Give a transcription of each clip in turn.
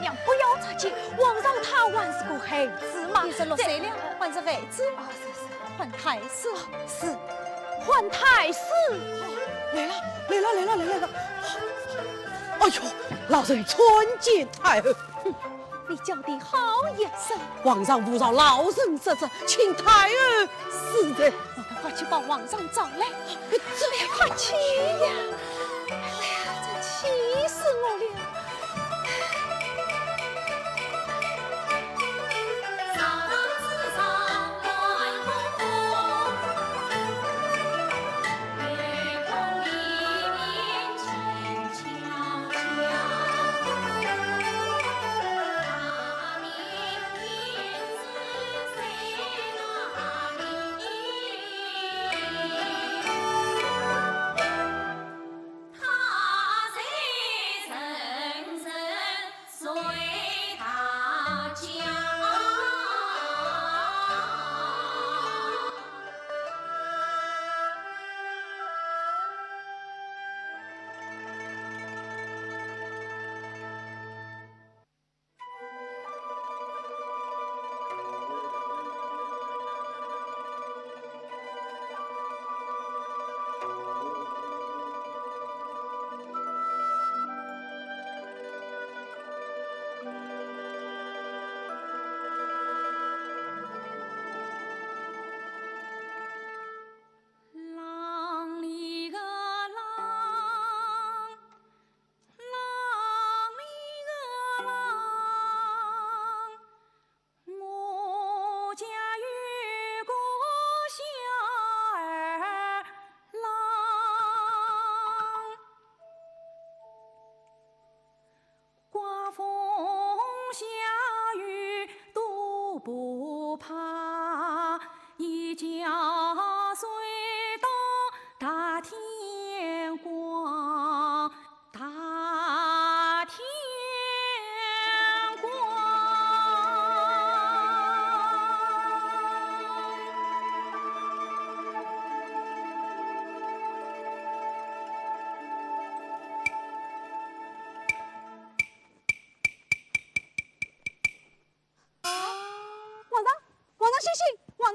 娘不要插气，皇上他还是个孩子嘛。你是6岁了，还是孩子？啊，是，还太师，是，还太师。来了！哎呦，老身参见太后。你叫的好眼神，皇上不饶老身失职，请太后恕罪。快去把皇上找来，快去呀！哎呀，真气死我了！不怕，一觉睡到大天光，大天光。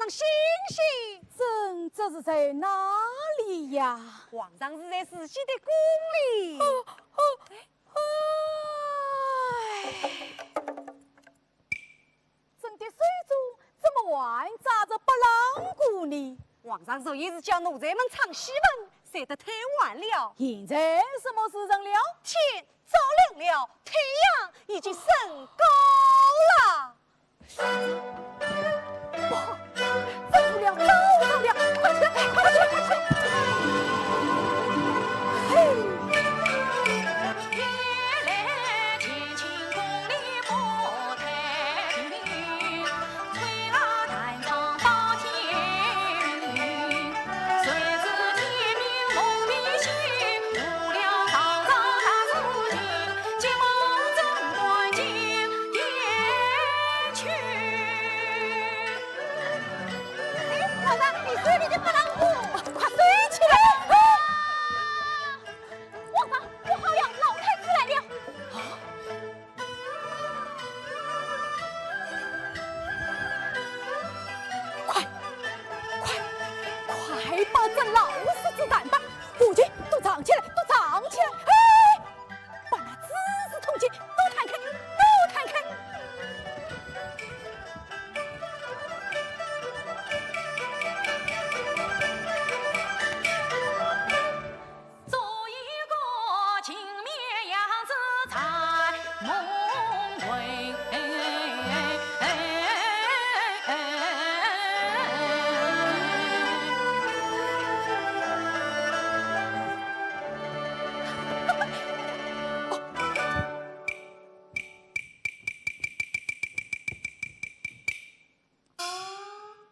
星星，这是在哪里呀？皇上是在慈禧的宫里。朕的水珠怎么还扎着八郎骨呢？皇上昨夜是叫奴才们唱戏文，睡得太晚了。现在什么时辰了？天早亮了，太阳已经升高了。不好，怎么了？糟上了！快去，快去，快去！嘿。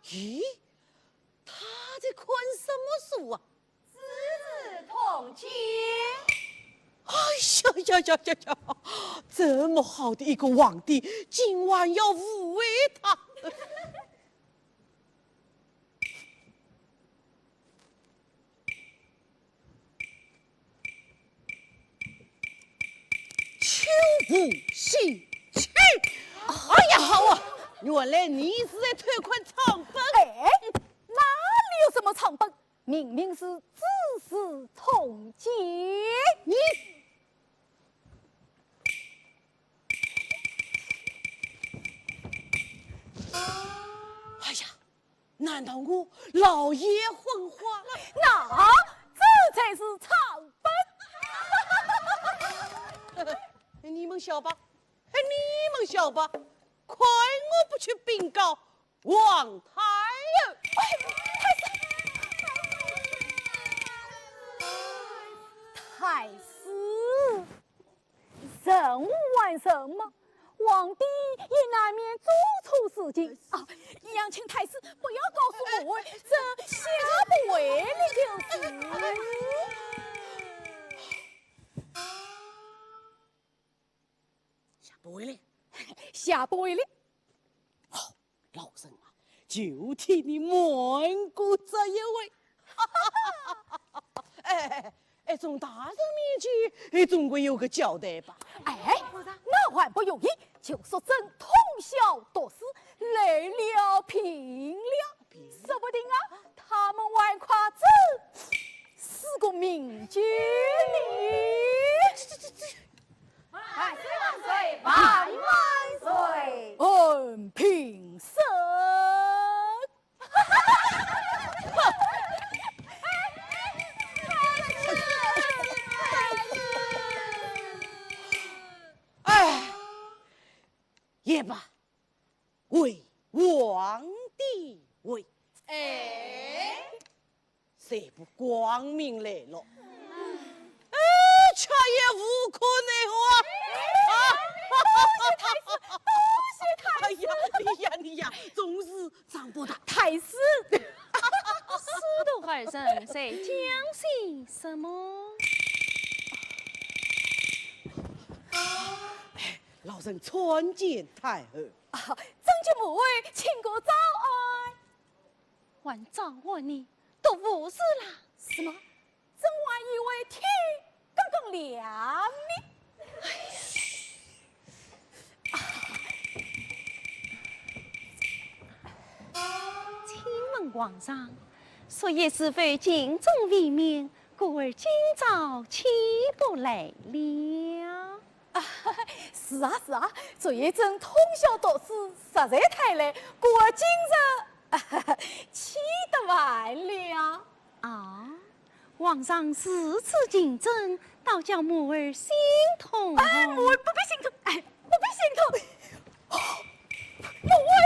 咦，他在看什么书啊？资治通鉴。哎呀！这么好的一个皇帝，今晚要误会他。秋无信哎呀，好啊！原来你是在偷看账本。哎，哪里有什么账本？明明是字字通鉴。你，哎呀，难道我老爷昏花了？那这才是账本。你们晓吧？哎，你们晓吧？亏我不去禀告王太儿。太师，人无完人嘛，皇帝也难免做错事情啊！杨请太师不要告诉我，这下不为了就是。下不为了，下不为了。好，老身啊，就替你瞒过这一位。哎，从大人面前，总归有个交代吧？哎，那还不容易，就说朕通宵读书，累了平了，说不定啊，他们还夸朕是个名君呢。万岁万岁万万岁！恩平生。哎，也罢，为皇帝为，谁不光明磊落？却也无可奈何。哎呀，你呀，总是长不大。太师，司徒二人在讲些什么？老身参见太后。曾舅母请过早安。还找我呢，都无事啦。什么？朕还以为天刚刚亮呢。请问皇上，昨夜是否尽忠为民？故而今早岂不来了？是啊是啊，昨夜朕通宵读书，实在太累，故而今日起得晚了。啊，皇上如此尽忠，倒叫母儿心痛。母儿不必心痛，不必心痛。母儿，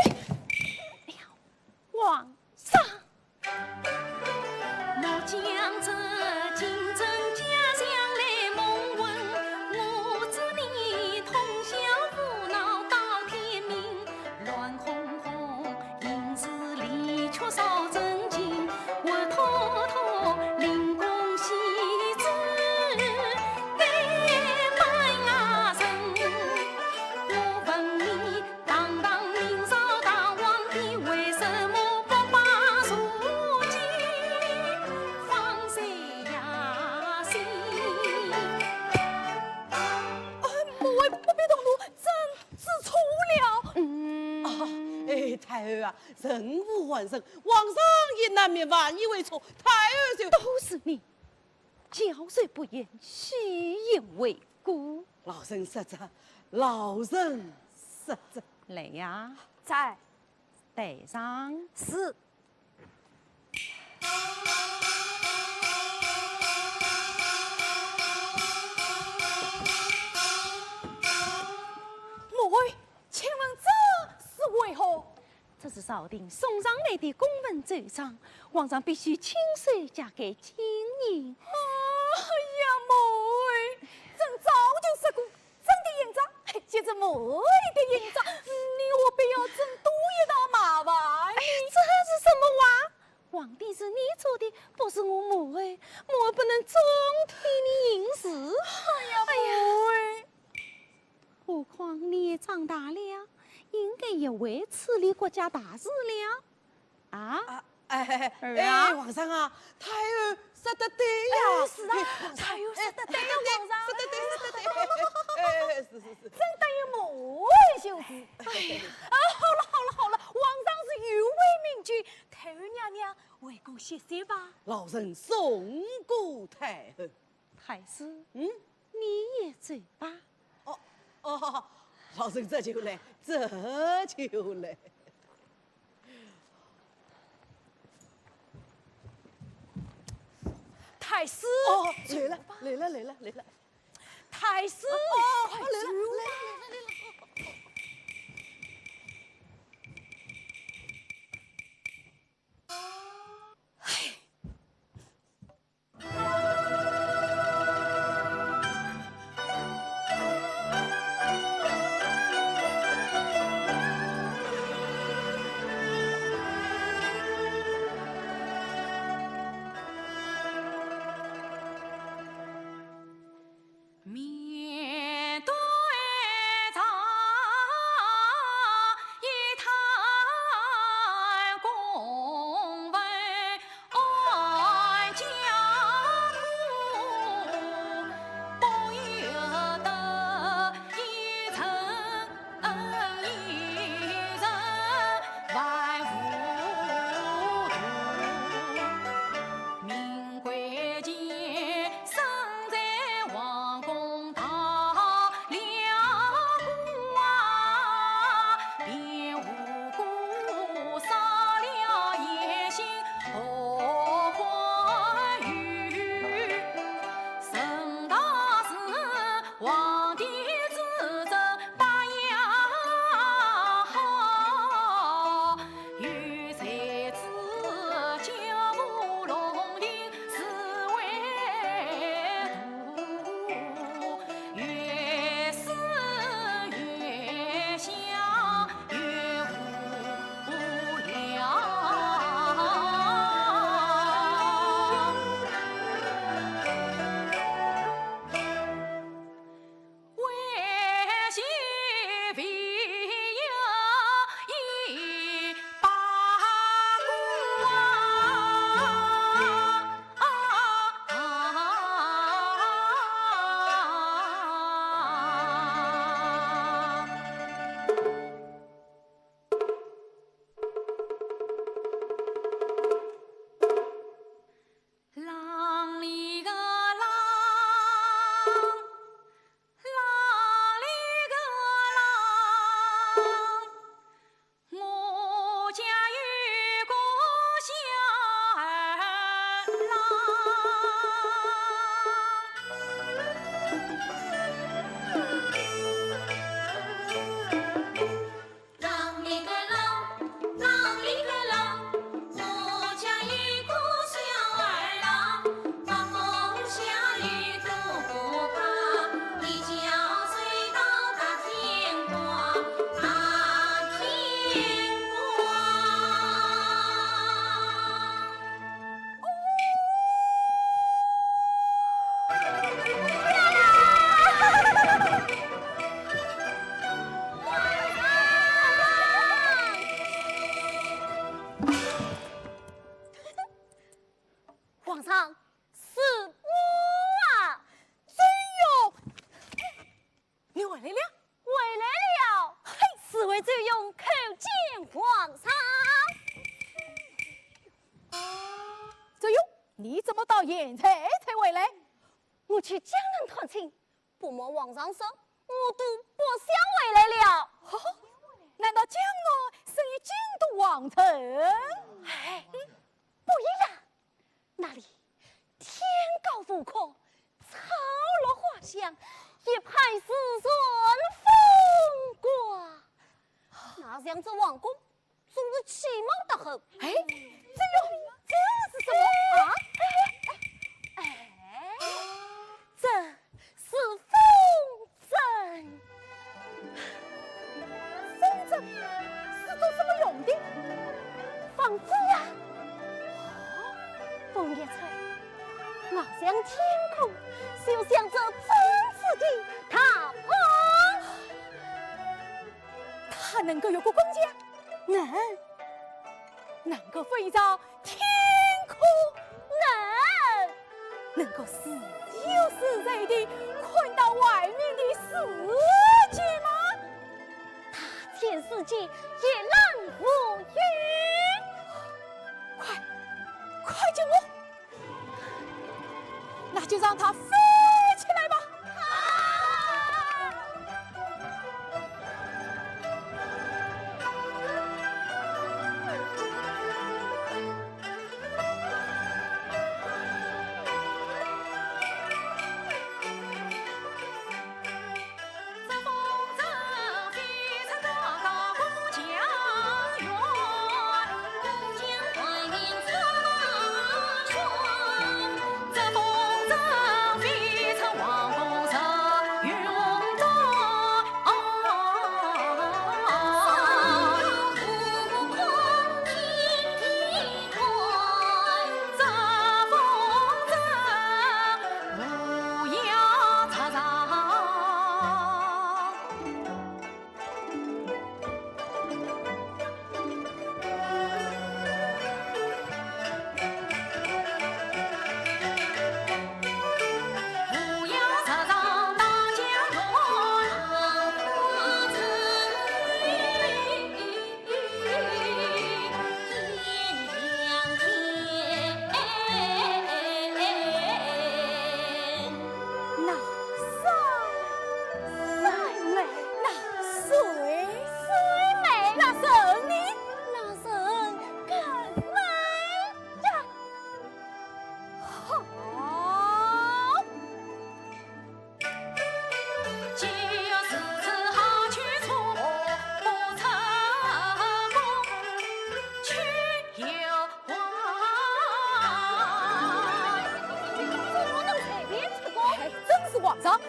哎呀，皇上，我将这金针家乡来蒙问，我知你通宵胡闹到天明，乱哄哄，因此里却少正经，我偷偷领功喜子，该办啊人。我问你，堂堂明朝大皇帝，为什么不把书记放在呀心？母儿不必动怒，朕知错了。太后啊，人无完人，皇上也难免万一为错。太后就都是你，教谁不严，虚言为故。老身失责，老身失责。来呀，在带上。是。母儿，请问这是为何？这是朝廷送上来的公文奏章，皇上必须亲手嫁给金银。哎呀，母儿，朕早就说过，朕的印章就是母儿的印章，你何必要朕多一道麻烦？这是什么话？皇帝是你做的，不是我母儿，母儿不能总替你行事。哎呀，母儿，何况你也长大了，应该也会处理国家大事了。啊？皇上啊，太后说得对呀。是啊，太后说得对呀，皇上。说得对。是。朕答应母儿就好了，皇上是有位明君，太后娘娘为公歇歇吧。老臣送过太后。太师，嗯，你也走吧。哦，老臣这就来，这就来。太师，来了。太师，快来了走面对着一台公文安家图，不由得一层万糊涂。民贵贱生在皇宫大了官啊，便无辜杀了野心何欢愉。沈大是皇帝之责把呀好，有才子九部龙庭是为毒，越思越想越无聊。为媳妇有一把郎里个郎，郎里个郎，我家有个小儿郎里个郎，郎里个郎，我家有个小儿郎，把风下雨都不怕，一觉睡到大天光，大天皇上，是我啊，你回来了？回来了。嘿，此位就用口见皇上。周勇，你怎么到现在才回来？我去江南探亲，不瞒皇上说，我都不想回来了。难道江我是以京都王城？哎，不一样，那里天高湖阔，草落花香，一派诗顺风光。那像这王宫，总是其貌得后。哎，这是什么啊？这是风筝。风筝是做什么用的？放歌啊！风一吹，翱翔天空，就像这真实的桃花。它能够有个空间？能够飞到天空？能够自由自在地看到外面的世界吗？自己也难无冤。快救我！那就让他飞起来吧。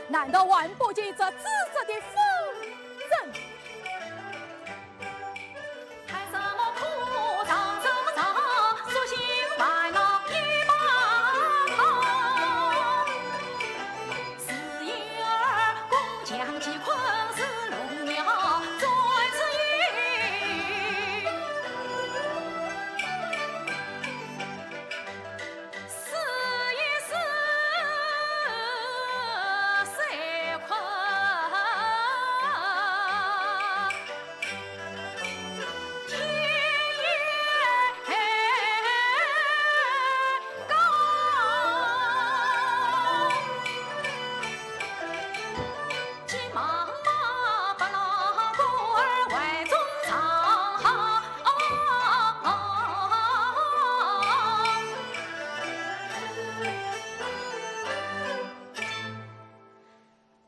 难道万不及这紫色的风筝？看什么苦，长什么长，索性把那一把扛。四爷儿工匠齐困是龙鸟在此意。四爷是谁困？天也高，急忙把把那鼓儿外中唱。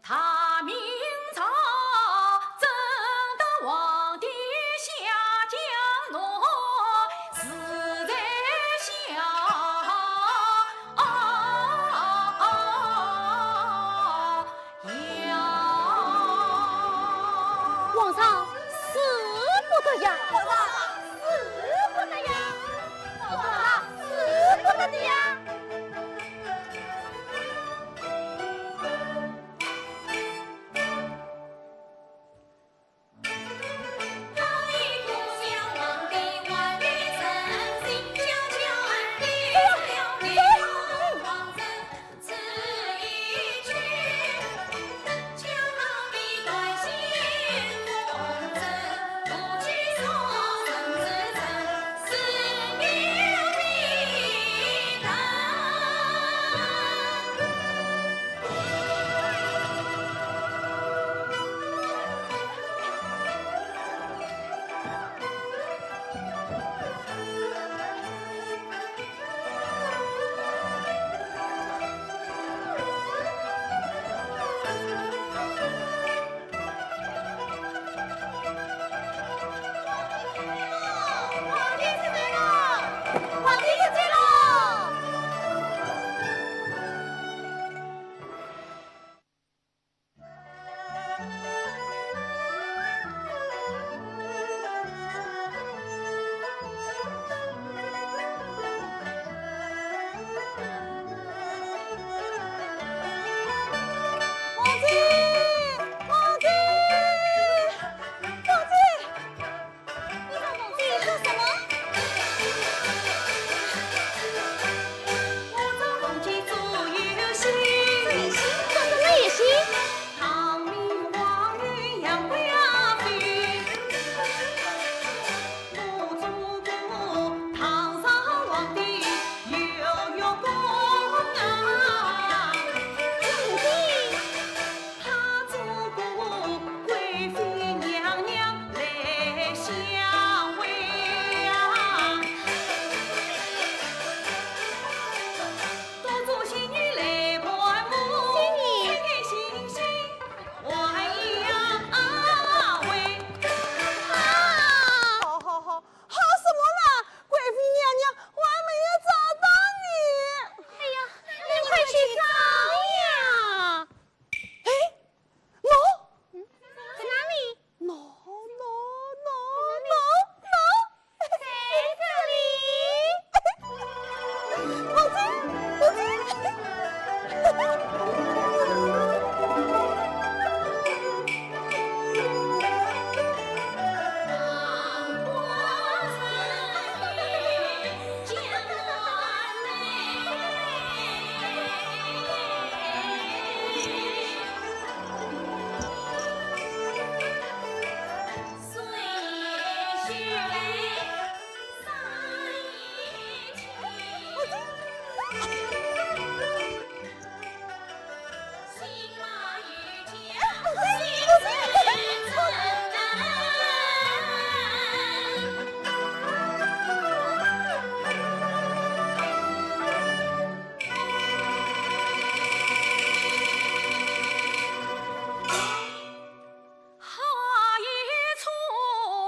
他明朝正德皇帝下江南，实在想要。皇上死不得呀！皇上死不得呀！皇上死不得的呀！老一故乡望的万里深，心悄悄暗地了的望着此一曲，江的短信风筝，不去说生是真，是牛皮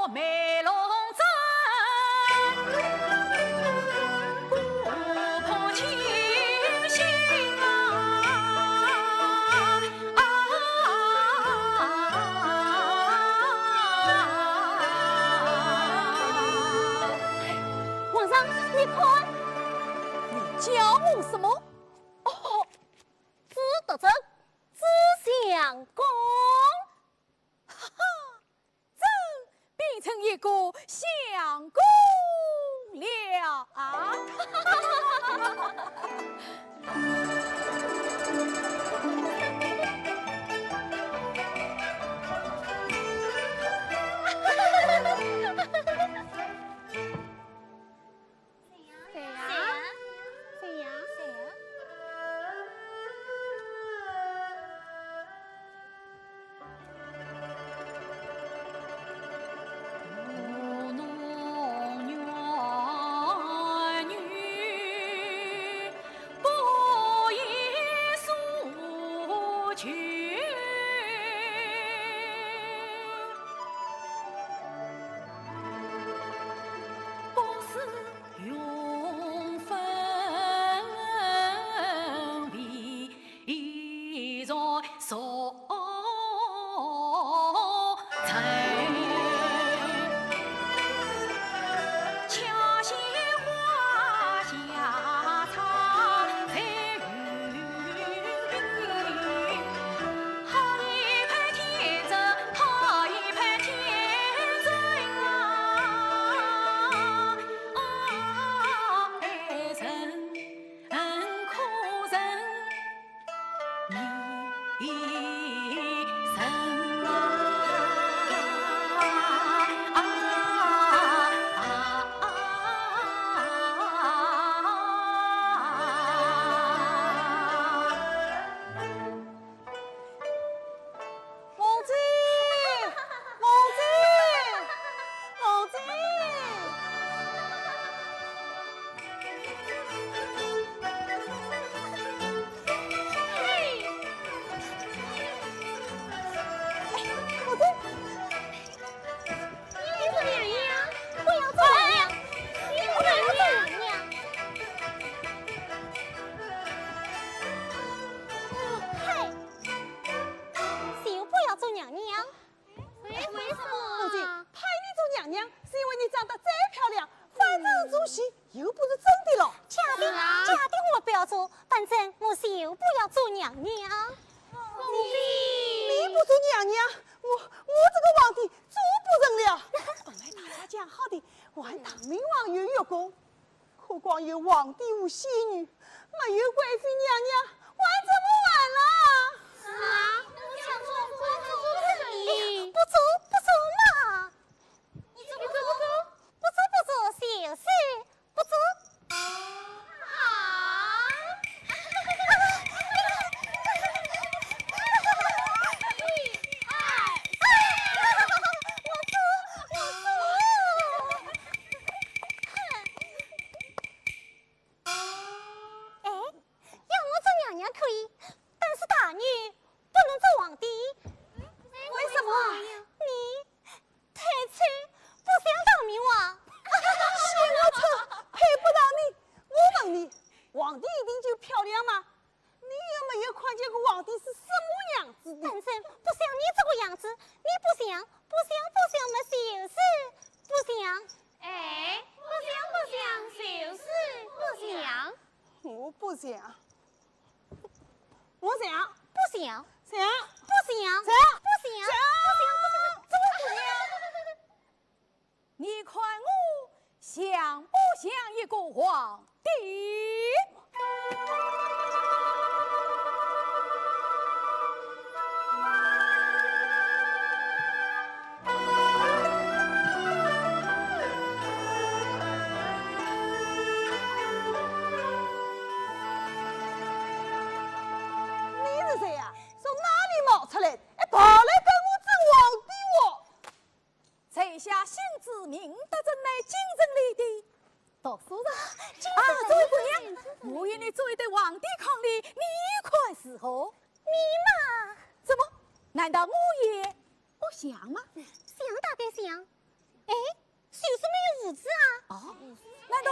我梅龙镇，不碰清心啊！皇上，你看，你叫我什么？哦，朱德正，朱相公。变成一个相公了啊！谁呀？谁呀？皇帝无仙女，没有贵妃娘娘，还怎么玩了？啊！我想做你，不做嘛！你做不做？小事不做。啊！可以，但是大女不能做皇帝。为什么？你太丑，不想当明王。嫌我丑，配不到你。我问你，皇帝一定就漂亮吗？你有没有看见过皇帝是什么样子的？本身不像你这个样子，你不像嘛，就是不像。哎，不像，就是不像。我不想。我想，不想，想，不想，想，不想，怎么不想？你看我像不像一个皇帝？出来，跑来跟我争皇帝哦！在下姓子明德镇乃京城里的读书人啊，这位姑娘，我与你做一对皇帝伉俪，你看是何？你嘛，怎么？难道我也不像吗？像大概像。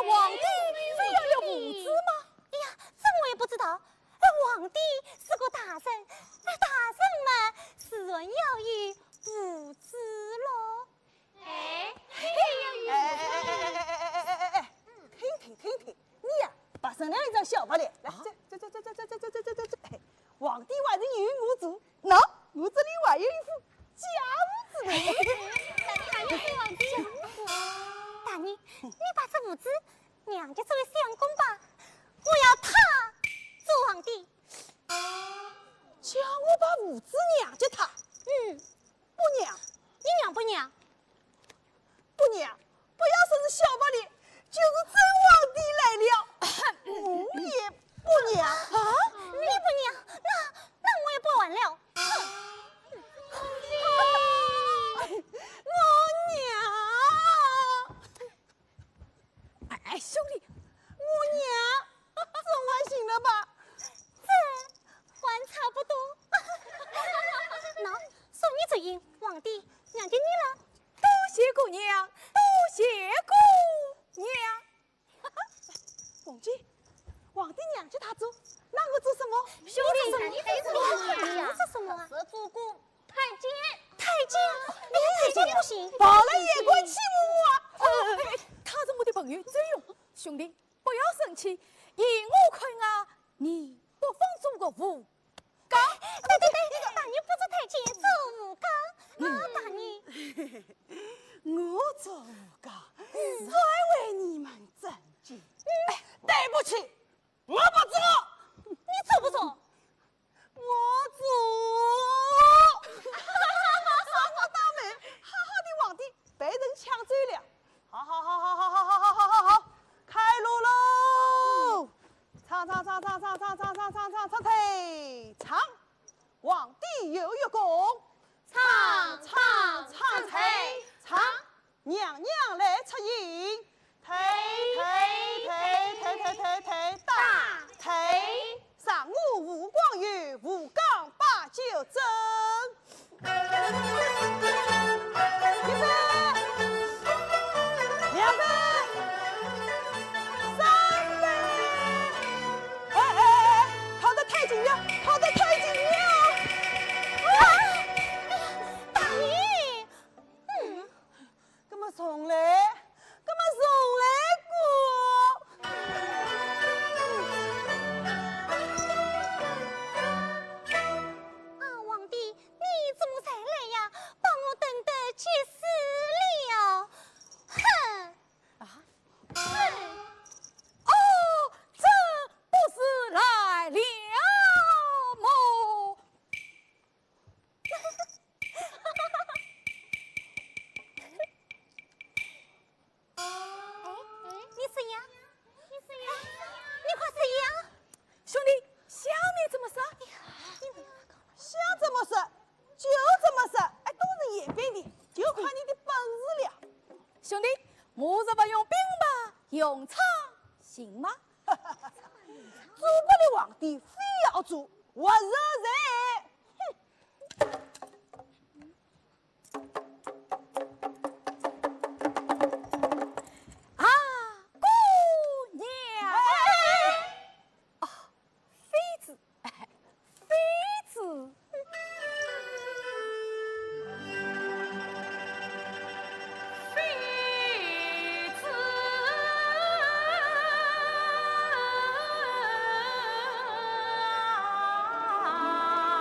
皇帝非要有五子吗？哎呀，这我也不知道。皇帝是个大人，大人嘛，自然要有五子咯。听，你呀，把生了一张小白脸，来，这，皇帝还是有我做，喏，我这里还有一副假五子呢。大人，你把这五子娘家作为相公吧，我要他做皇帝。叫我把五子娘给他，不娘，你娘不娘？不娘，不要说是小白脸，就是真皇帝来了，我也不娘啊！你不娘，那我也不玩了。我娘，哎，兄弟，我娘，总还行了吧？这还差不多。喏，送你这银，皇帝娘给你了。多谢姑娘，多谢姑娘。凤姐，皇帝娘叫他做，那我做什么？兄弟，你这是什么啊？是主顾太监。太监，你太监不行。跑了也快欺负我！他是我的朋友最勇，兄弟不要生气。依我看啊，你不妨做个武刚。对，大人不做太监，做武刚。大人，我做武刚，专为你们争气。对不起，我不做。你做不做？我做。上我大门，好好的皇帝被人抢走了。好，开路喽！唱，腿唱，皇帝有一功。唱，腿唱，娘娘来出迎。腿，大腿，上午吴光友，吴刚把酒斟。一杯，两杯，三杯。跑得太紧了，大人，那么送来过。皇帝，你怎么才来呀？把我等得急死了！这不是来了么？你是呀？你快是呀？兄弟，下面怎么说？想怎么说就怎么说，都是严兵的，就看你的本事了。兄弟，我是不用兵马，用枪行吗？做不了皇帝，非要做，我惹人。啊，姑娘，妃子，妃子。啊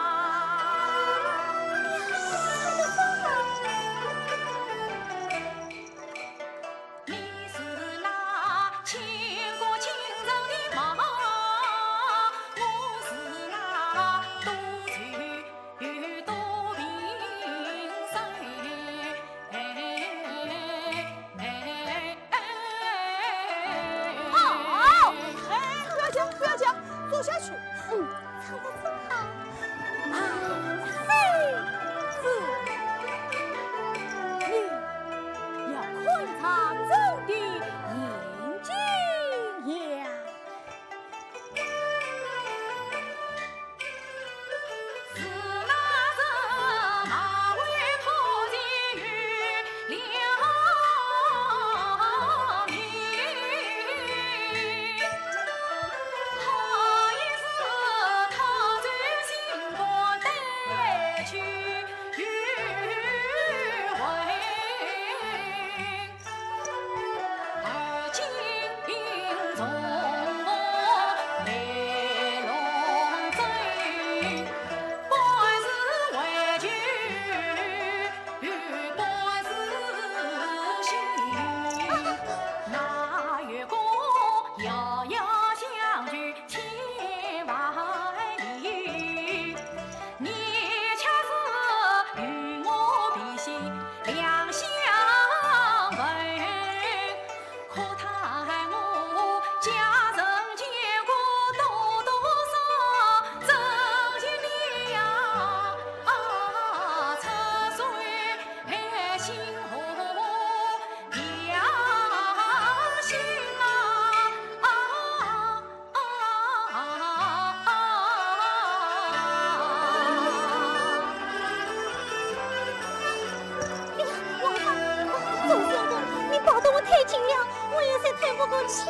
起了。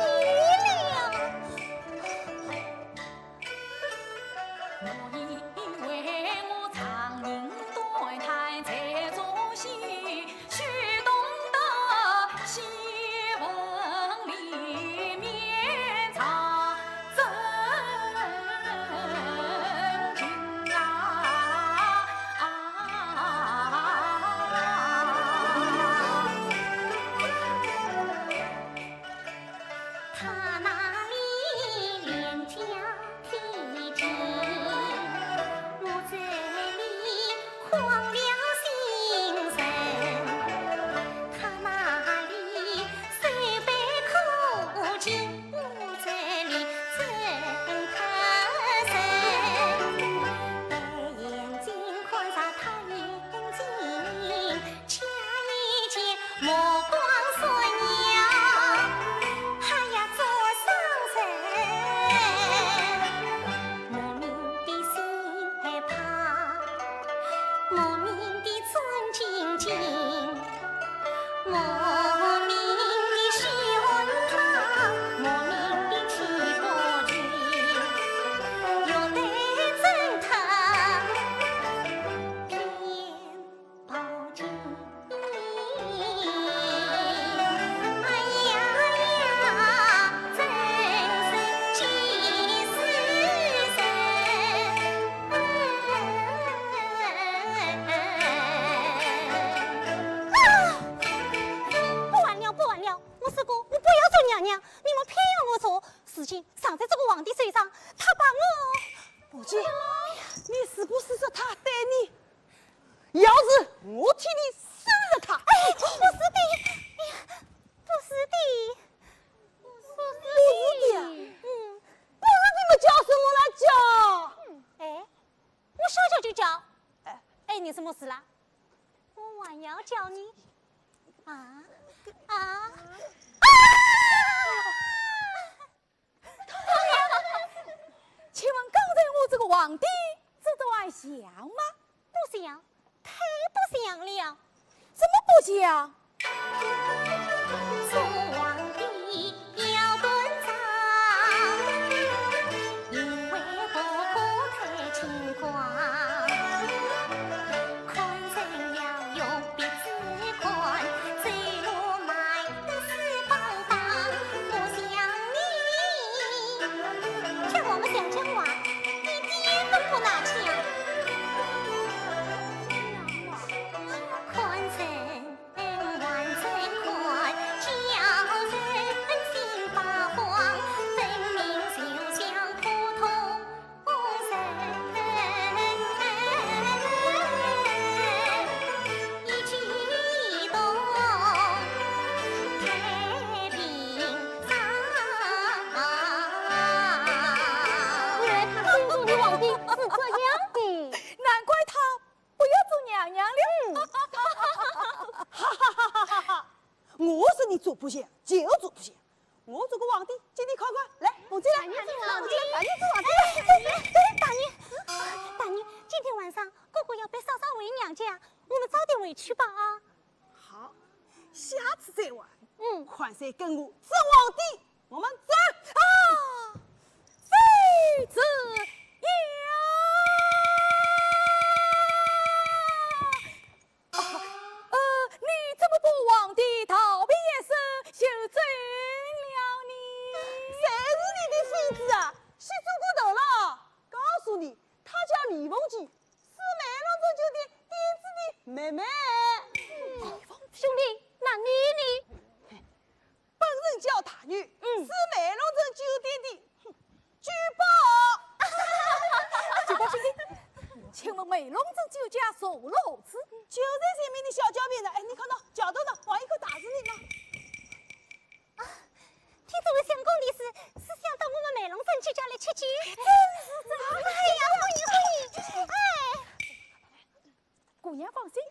我以为我常人对台在做戏，须懂得戏文里面藏真情啊！他那里连家提亲，我这里慌了心神。他那里三杯苦酒，我这里真可神。戴眼镜看上他眼睛，瞧一见目光闪耀。还要做上身，莫名的心害怕，莫名的尊敬敬，莫名的喜欢他，莫名的气不停，有得真他偏抱紧。哎呀呀，真是气死人！不玩了，不玩了！我说过，我不要做娘娘，你们偏要我做，事情伤在这个皇帝身上，他把我……不姐，你是不是说他对你？要是我替你杀了他，哎，不是的，哎呀，不是的，不是的，不是你们叫什么来叫？哎，我说叫就叫，哎，你什么事啦？我还要叫你，啊！请问刚才我这个皇帝这段像吗？不像，太不像了。怎么不像？做皇帝要端庄，因为不可太轻狂，看人要用鼻子看，嘴罗迈得死邦邦，不像你，像我们讲讲话一点都不拿腔。看人还在看，叫人心发慌，分明就像普通人，一举一动太平常。原来他心中的皇帝是这样的。难怪他不要做娘娘了。我说你做不像，就做不像。我做个皇帝，今天看看，来，凤姐来，大娘凤姐来，你做皇帝。大娘，今天晚上哥哥要被嫂嫂回娘家，我们早点回去吧啊！好，下次再玩。换谁跟我做皇帝？我们走啊，妃子呀！你怎么不皇帝逃避也是休整了你？谁是你的妃子啊？洗猪骨头了！告诉你，她叫李凤姐，是美龙镇酒店店子的妹妹。兄弟，那你呢？本人叫大女，是美龙镇酒店的举报。举报兄弟，请问美龙镇酒家所了何处？就在前面的小桥边上，哎，你看到桥头上放一口大石榴吗？听这位相公的是想到我们美龙镇去家里吃鸡。哎呀，欢迎！哎，姑娘放心，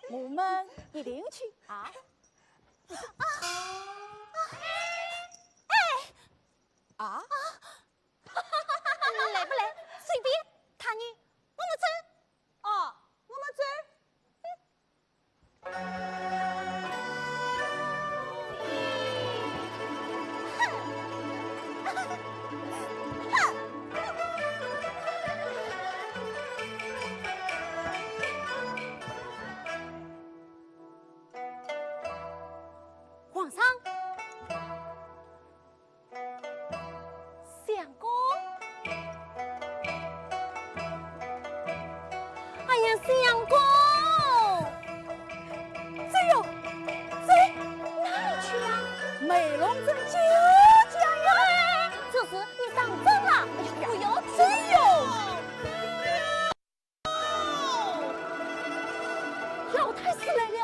我们一定去啊！啊！来不来？随便，大女，我们走。哦，我们走。面相公。这哟，这哪里去啊？美容镇就这样呀。这时你上阵了，不由自真有。老太师来了。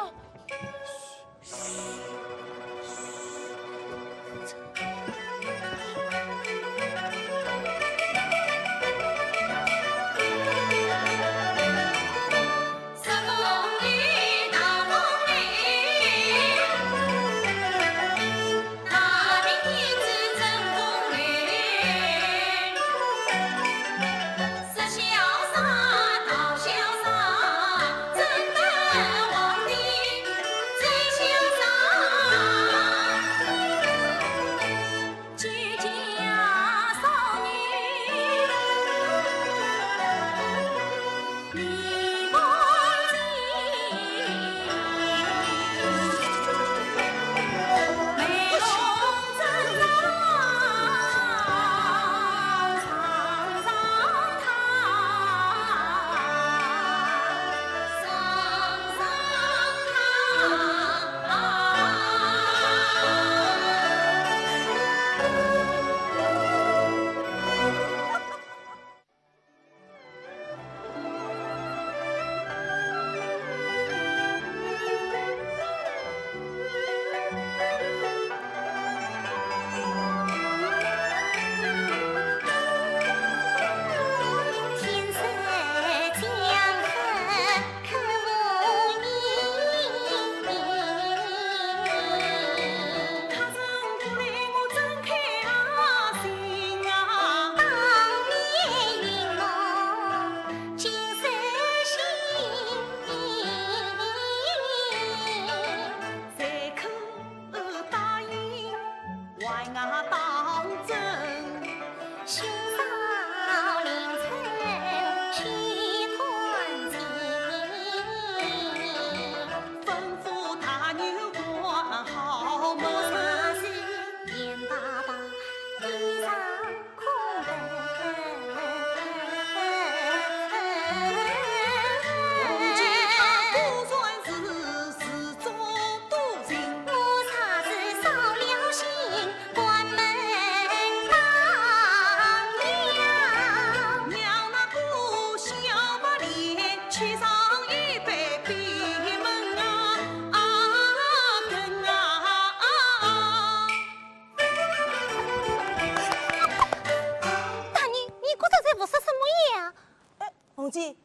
红姐，你一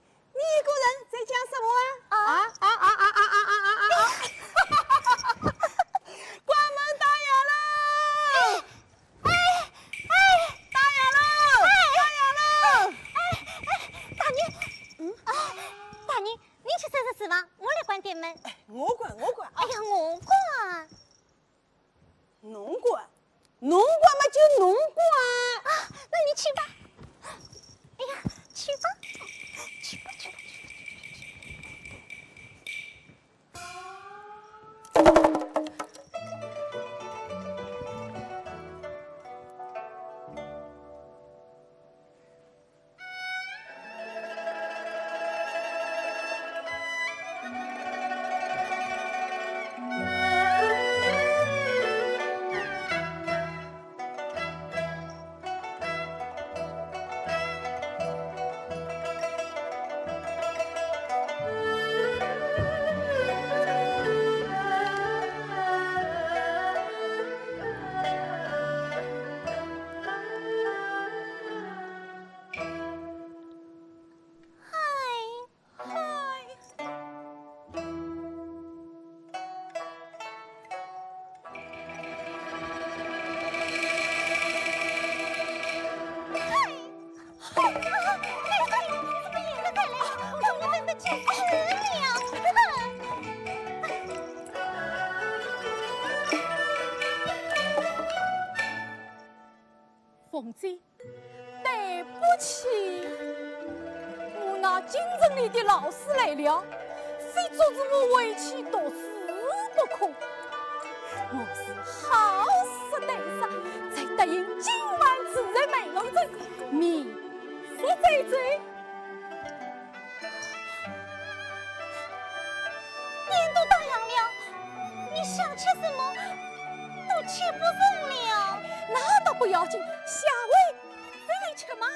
个人在讲什么啊？关门打烊了！打烊了！大妮，你去收拾厨房，我来关店门。我管啊！哎呀，我管。侬管嘛就侬管。那你去吧。哎呀，去吧。凤姐，对不起，我那京城里的老师来了，非阻止我回去读书不可。我是好事对上，才答应今晚自在美容镇，明日再追。想吃什么都吃不上了。那倒不要紧，下回再来吃嘛。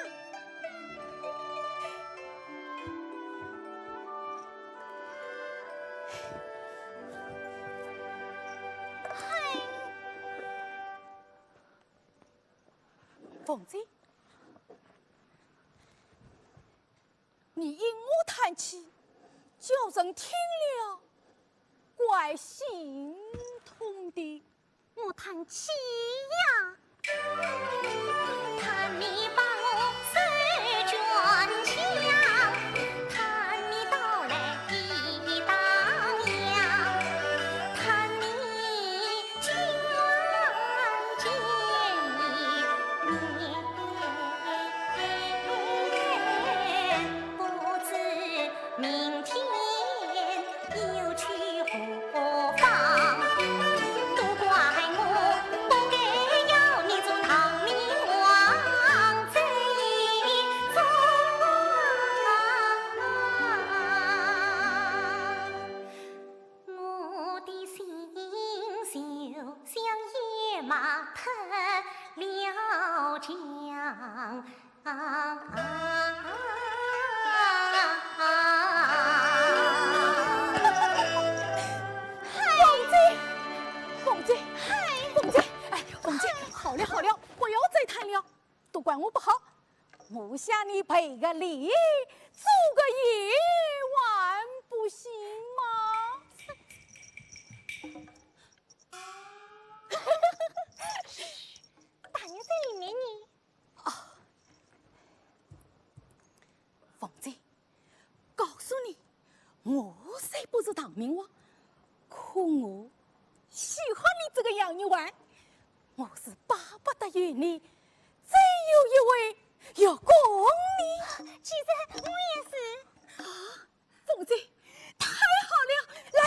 凤姐，你因我叹气，叫人听了怪心痛的。我叹气呀，叹你把我手卷枪，叹你到来一当阳，叹你今晚见你面，不知明天又去何方。都怪我不该要你做唐明王这一桩，我的心就像野马喷了浆。好了好了，不要再谈了，都怪我不好。我向你赔个礼，住个夜晚不行吗？大人在里面呢。凤姐，告诉你，我虽不是唐明王，可我喜欢你这个洋女娃。我是巴不得与你再有一位有功的。其实我也是。凤姐，太好了！来，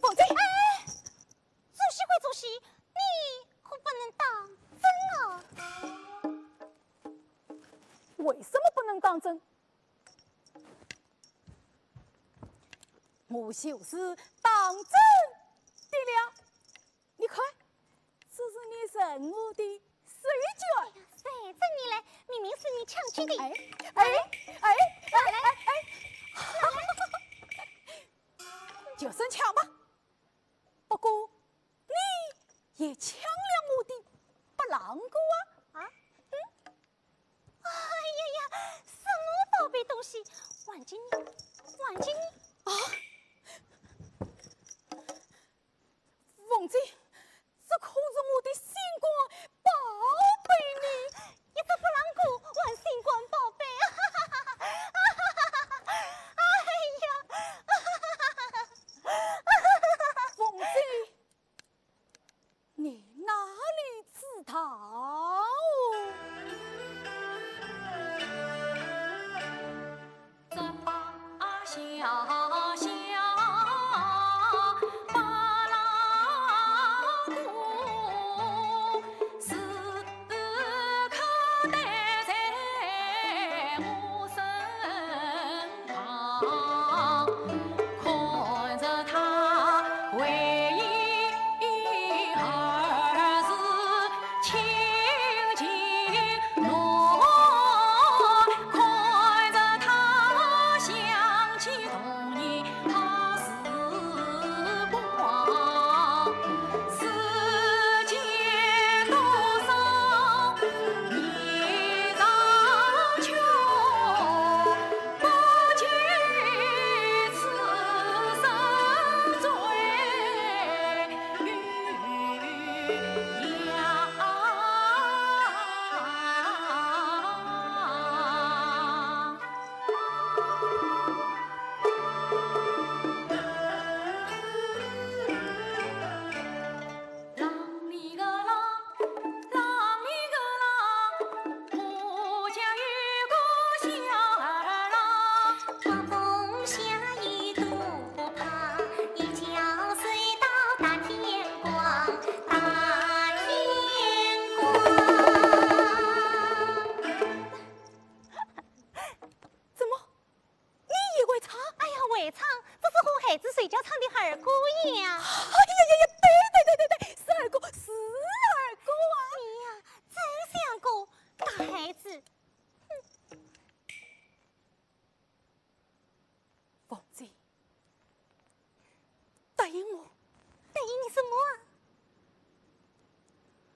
凤姐，主席归主席，你可不能当真哦。为什么不能当真？我就是当真的了。你看，这是你任务的手卷。谁这你来，明明是你抢去的。就算抢吧，不过你也抢了我的不啷个啊？哎呀，什么宝贝东西？万金你啊！凤姐，这可是我的星光宝贝呢！一直不啷个玩星光宝贝啊！哎呀！凤姐，你哪里知道？这把小小巴拉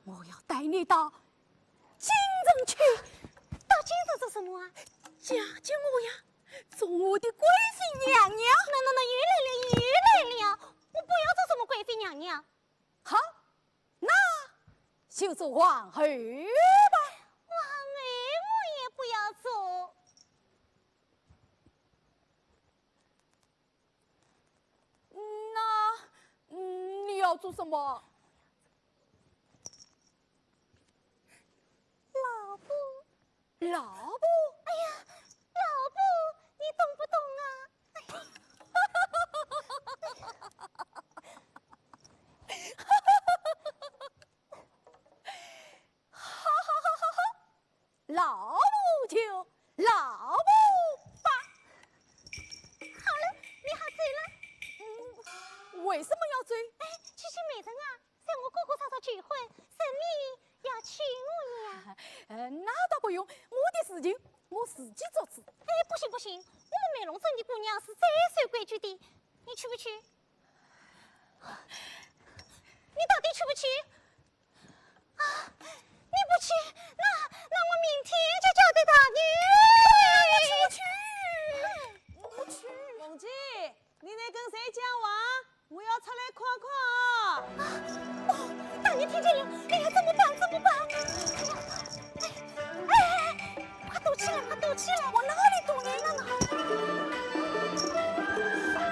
我要带你到京城去。到京城做什么啊？嫁接我呀，做我的贵妃娘娘。那，又来了！我不要做什么贵妃娘娘。好，那就做皇后吧。皇妹，我也不要做。那，你要做什么？老婆，老婆，哎呀，老婆，你懂不懂啊？老婆就老婆吧。好了，你好醉了。为什么要追？哎，其实美人啊，在我哥哥嫂嫂结婚，神秘要娶我呀。那倒不用，我的事情我自己做主。哎，不行不行，我们美容镇的姑娘是最守规矩的，你去不去？你到底去不去？啊，你不去，那我明天就交代大你。我去。凤姐，你在跟谁讲话？我要出来看看。大你听见了？哎呀，怎么办？怎么办？哎，快躲起来，快躲起来！往哪里躲呢？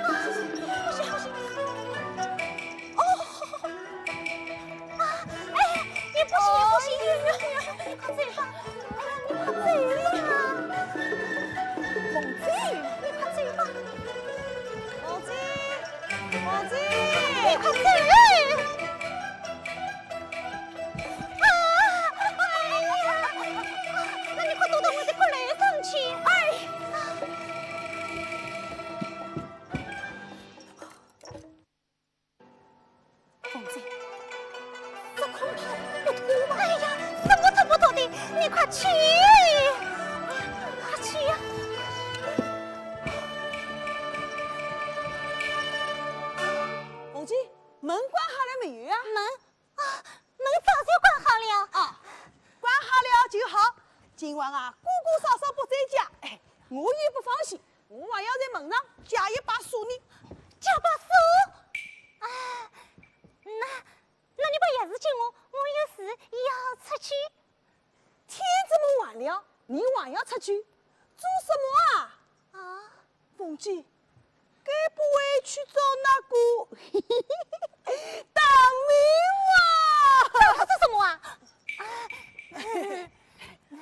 不行不行！哎，也不行也不行！你快醉吧！你快醉了！凤姐，你快醉吧！凤姐，凤姐，你快醉！那你快躲到我的骨头上去！凤姐，这恐怕不妥吧？哎呀，什么都不妥的，你快去！快去呀！凤姐，门关好了没有啊？门早就关好了。啊，关好了就好。今晚啊，姑姑嫂嫂不在家，哎，我也不放心，我还要在门上加一把锁呢。加把锁。那你把钥匙借我，我有事要出去。天这么晚了，你还要出去做什么啊？啊，凤姐，该不会去找那个大明他做什么啊？王？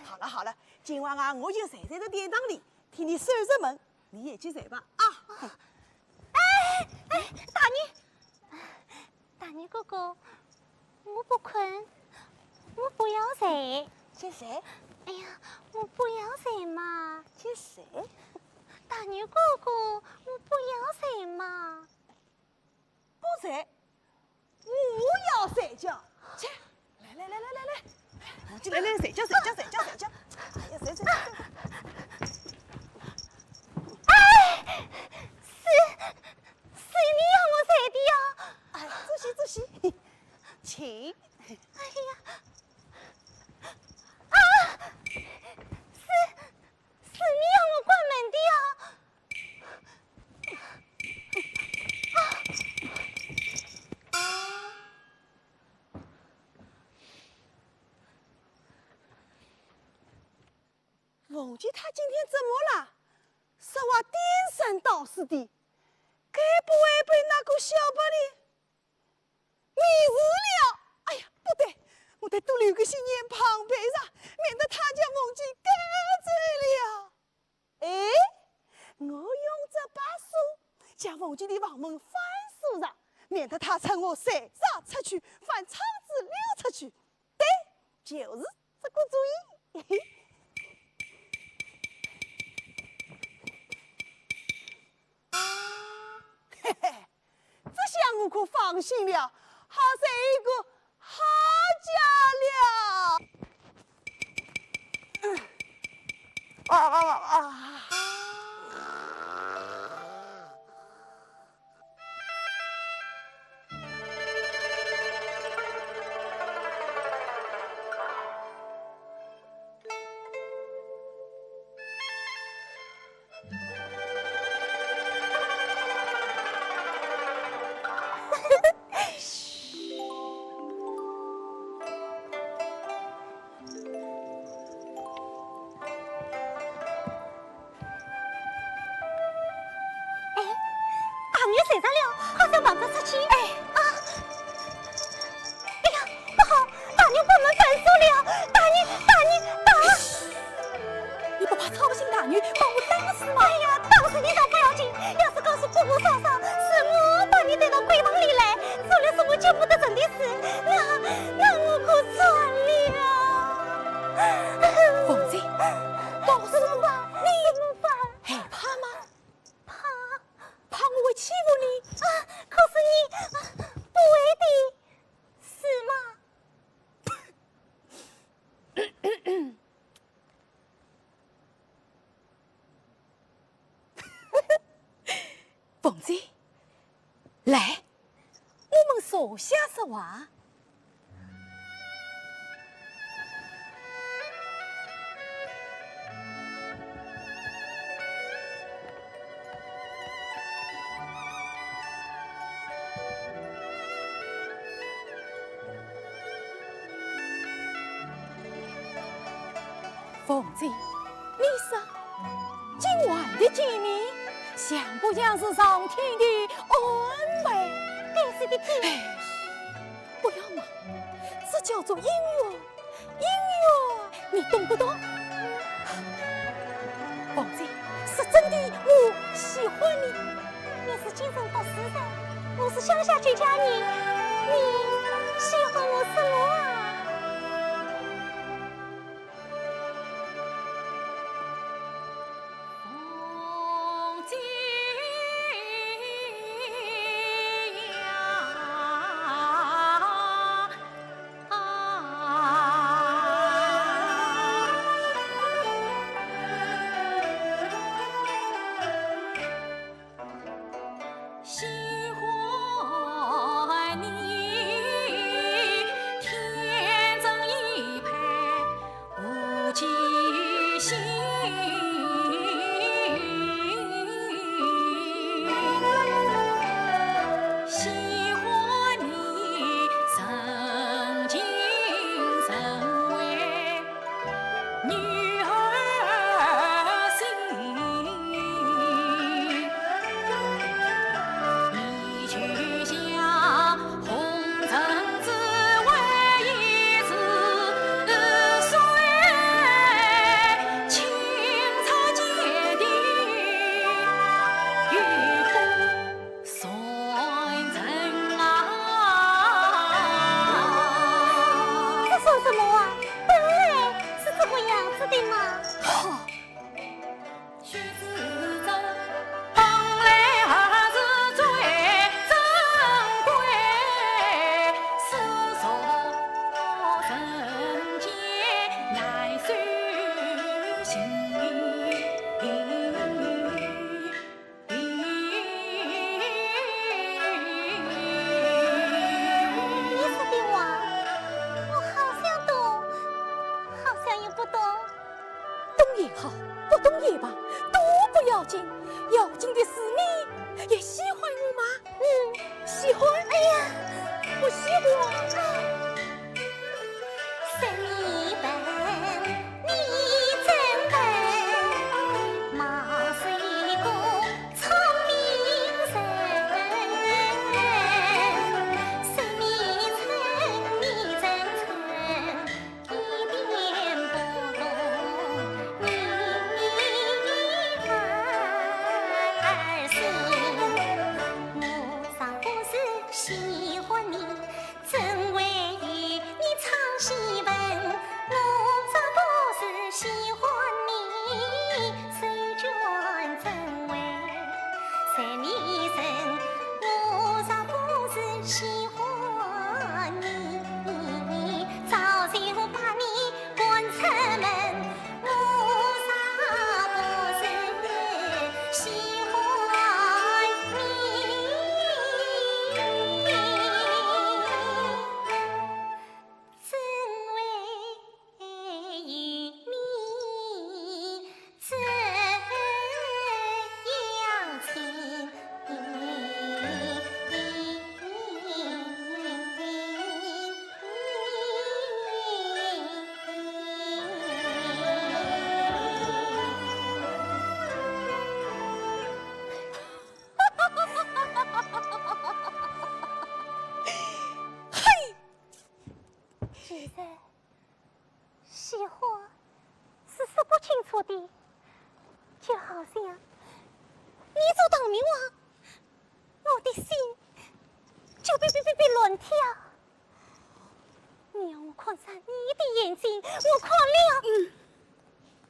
好了好了，今晚啊，我就睡在这殿堂里，替你守着门，你也去睡吧啊！哎，大年哥哥，我不困，我不要睡。去睡，哎呀，我不要睡嘛！去睡。大年哥哥，我不要睡嘛！不睡，我要睡觉。去，来，我进来睡觉。哎呀，睡。哎，是你让我睡的呀！哎，坐席，请。哎呀，是你让我关门的呀！凤姐她今天怎么了？说话颠三倒四的，该不会被那个小白脸迷住了？哎呀，不对，我得多留个心眼旁边上，免得他将凤姐赶走了。哎，我用这把锁将凤姐的房门反锁上，免得他趁我睡着出去，翻窗子溜出去。对，就是这个主意。嘿嘿，这下我可放心了，好生一个好家了。是吗？哎呀，当时你倒不要紧，要是告诉姑姑嫂嫂是我把你带到闺房里来，做了什么见不得人的事，那我可惨了。凤姐，告诉我，你怎么办？害怕吗？怕怕我会欺负你？啊！可是你不为的，是吗？凤姐，来，我们坐下说话。凤姐，你说今晚的见面，像不像是上天的安排？该死的天！哎，不要嘛，这叫做姻缘，姻缘，你懂不懂？凤姐，是真的，我喜欢你。你是精神好实在，我是乡下去家人，你喜欢我什么啊？凤姐喜欢你，天真一派无极心。喜欢你曾经曾为女儿心，一曲香红尘只为一次岁，清茶结的玉壶算真啊！这说什么啊？本来是这个样子的嘛。好，须知这本来还是最珍贵，世俗人间难随心。你说的话，我好像懂，好像又不懂。懂也好，不懂也罢，都不要紧，要紧的是你也喜欢我吗？喜欢。哎呀，我喜欢。生你笨，你真笨，貌似一个聪明人。生你蠢，你真蠢，一点不懂你儿心。我尚不是喜欢你，真为你唱戏文。我尚不是喜欢你，手绢真为在你身。我尚不是喜欢你，早就把你赶出门。我尚不是喜欢你，真为你这样情。既然喜欢是说不清楚的，就好像你做当明王，我的心就被乱跳。你让我看上你的眼睛，我看了，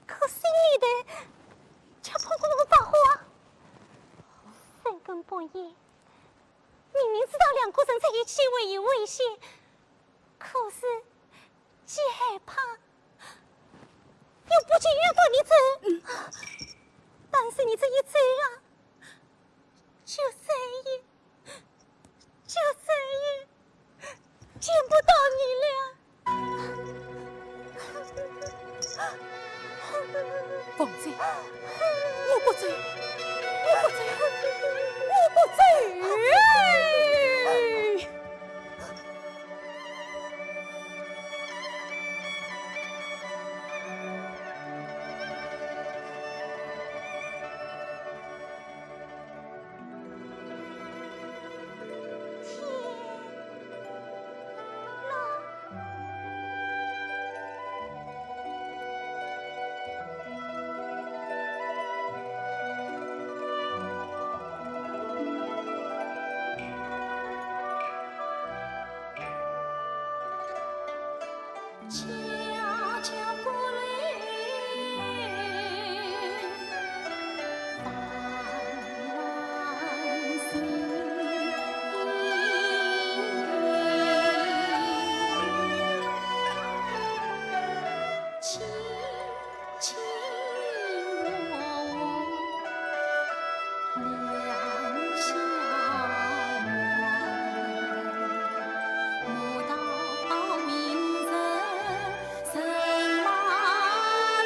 可心里的却砰砰砰发火。深更半夜，明明知道两个人在一起会有危险，可是既害怕又不情愿跟你走。但是你这一走啊，就再也见不到你了。凤姐，我不走，我不走，我不走。悄悄过来，繁忙心，卿卿我我两相望，莫道明人人马路，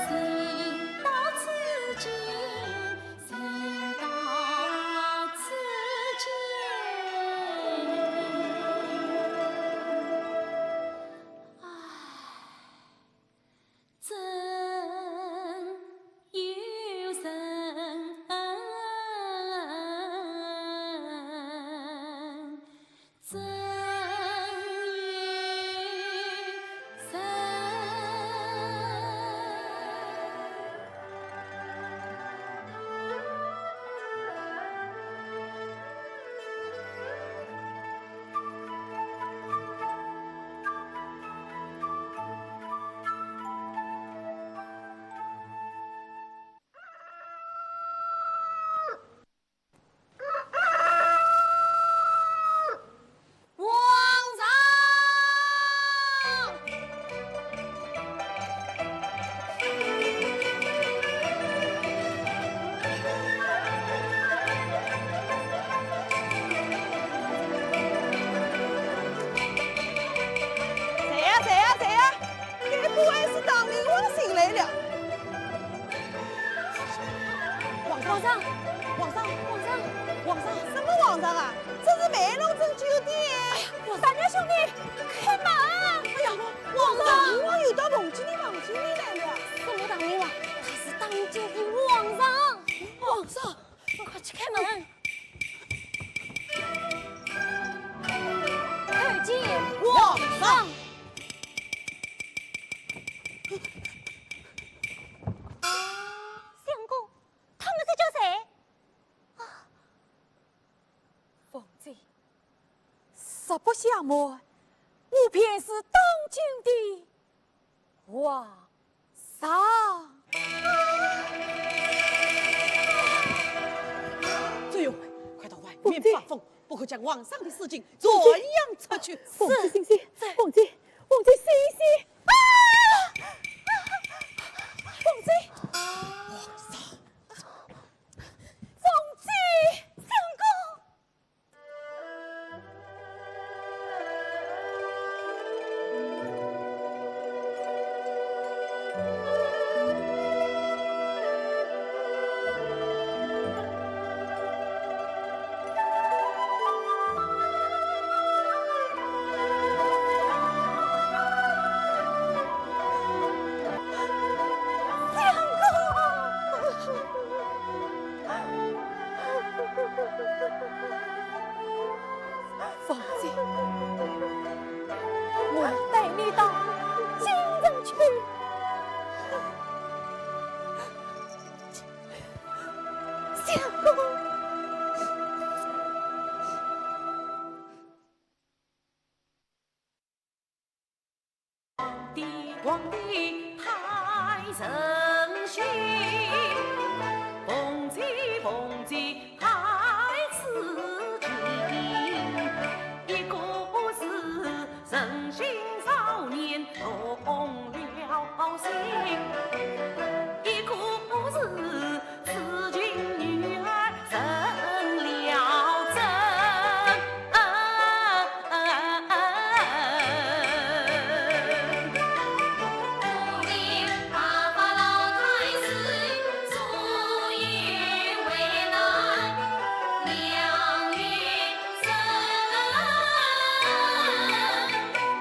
行到此间，行到此间。真有神，真有神。皇上，谁呀？该不会是当明王醒来了？皇上，什么皇上啊？这是梅龙镇酒店。大娘兄弟，开门！哎呀，皇上，明王又到房间里来了。什么当明王？他是当今的皇上。皇上，快去开门！看见皇上，相公，他们在叫谁？凤姐，实不相瞒，我便是当今的皇上。最后快到外面发疯，不可将皇上的事情传扬出去。凤姐醒醒，凤姐醒醒！啊！凤姐，凤姐，相公。相公。皇帝太仁心，奉祭太慈敬，一个是仁心少年动了心，一个是慈敬女儿生了真。不定八法老太师出于为难，良于生。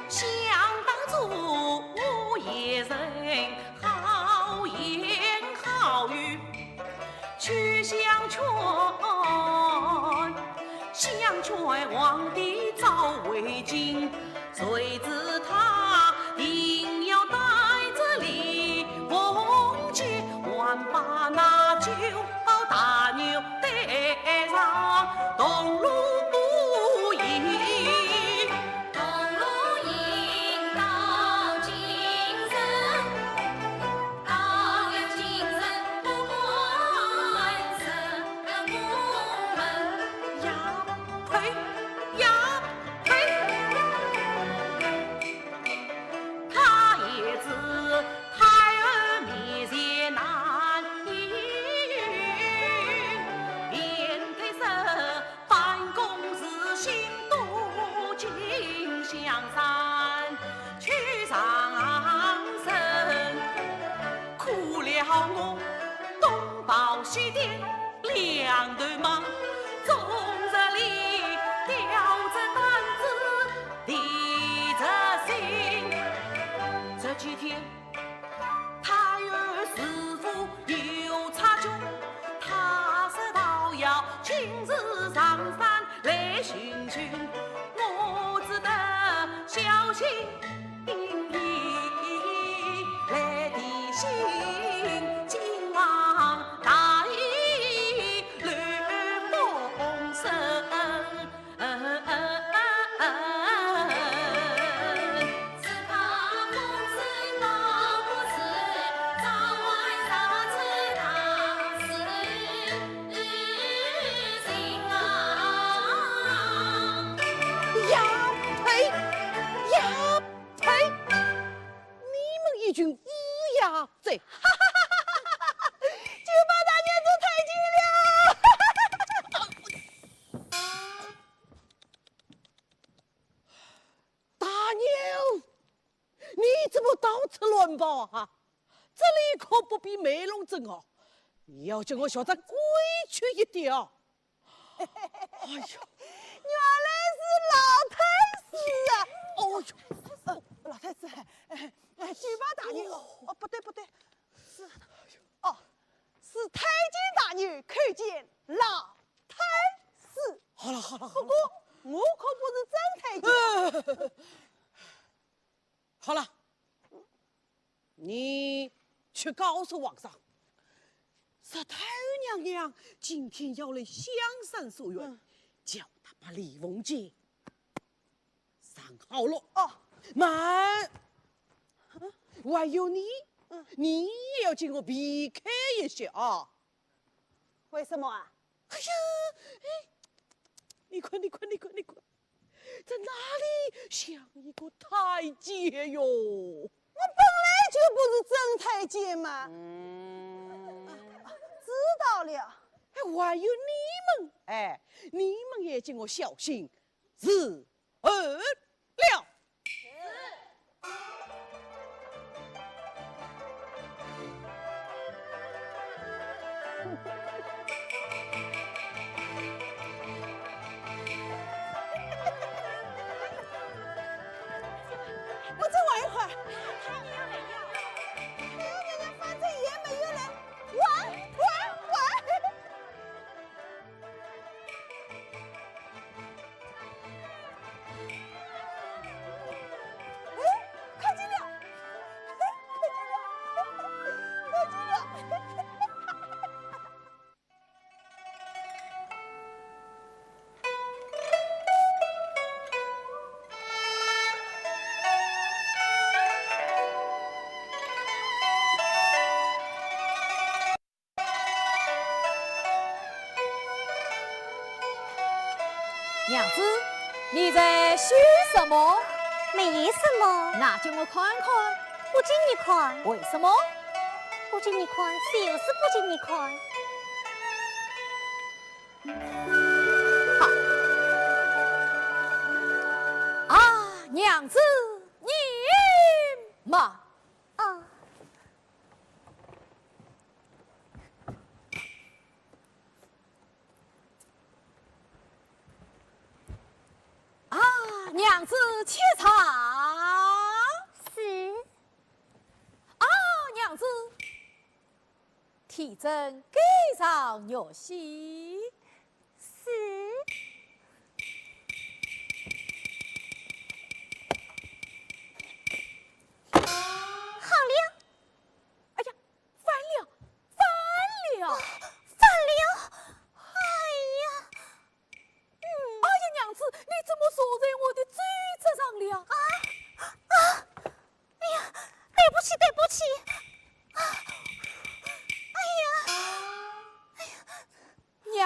想当初我也人好言好语，去相劝皇帝早为禁，谁知他定要带着李凤姐，还把那九大牛带上东路不移。东路引到京城，到了京城不管什么门。呀呸呀呸！他也知胎儿面前难言语，便得是办公室新都进香山去上身，苦了我东跑西颠两头忙，终日里吊着担子提着心。这几天太儿师傅有插脚，他说道要亲自上山来寻寻，我只得小心翼翼来提醒，今晚大意乱风声。只怕风声闹不成，早晚杀出大事情啊！呀呸！呀呸！你们一群乌鸦嘴！哈哈哈哈哈哈！就把大娘子抬进了。大娘，你怎么到处乱跑啊？这里可不比梅龙镇哦，你要叫我学得规矩一点哦。哎呦，原来是老太师啊！哦呦，老太师，举报大人哦，不对，是是太监大人看见老太师。好了，不过我可不是真太监。好了，你去告诉皇上，说太后娘娘今天要来香山书院，叫她把李凤姐上好了。哦，慢，还有你，你也要请我避开一些啊。为什么啊？哎呀，你看，在哪里像一个太监哟？我本来就不是真太监嘛。知道了。还有你们，你们也请我小心是了。我再玩一会儿。反正也没有人玩。娘子，你在许什么？没什么，那叫我看看，不经你看，为什么？不经你看，就是不经你看。啊，娘子，你嘛。啊，啊，娘子且茶。是啊，娘子，提针给上药席。是。好了，哎呀，翻了，翻了！翻了！哎呀，哎呀，娘子，你怎么说在我的嘴子上了？哎呀，对不起，对不起！哎呀，娘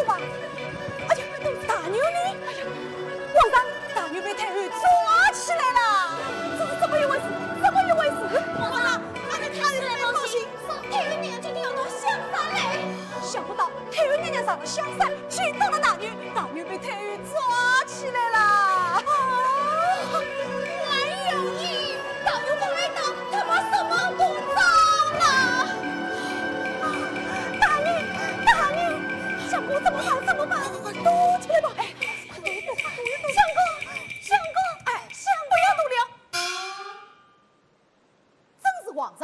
走吧。哎呀，大牛呢？哎呀，皇上，大牛被太后抓起来了。怎么一回事？怎么一回事？皇上，俺们太后没放心，太后娘今天要到香山来。想不到太后娘娘上了香山，见到了大牛，大牛被太后抓起来了。还有你，大牛不来到，他把什么都糟了。大牛，相公怎么办？怎么办？躲起来吧！哎，相公，哎，不要躲了。真是皇上，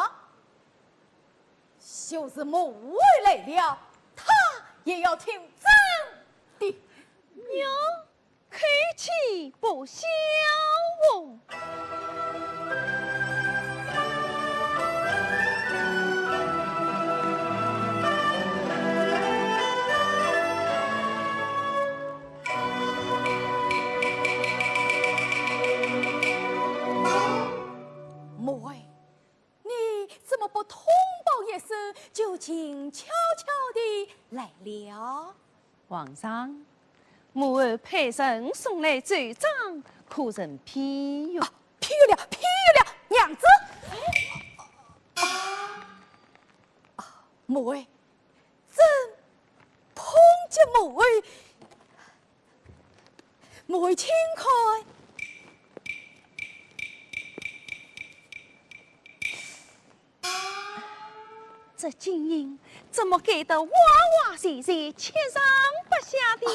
就是母为来了，他也要听真的。娘，客气不消哦。母为，你怎么不通报一声，就静悄悄地来了？皇上，母儿派人送来奏章，可曾批阅？批阅了，娘子。母为，朕碰见母为，母为请开。这金银怎么给得哇哇碎碎，七上八下的？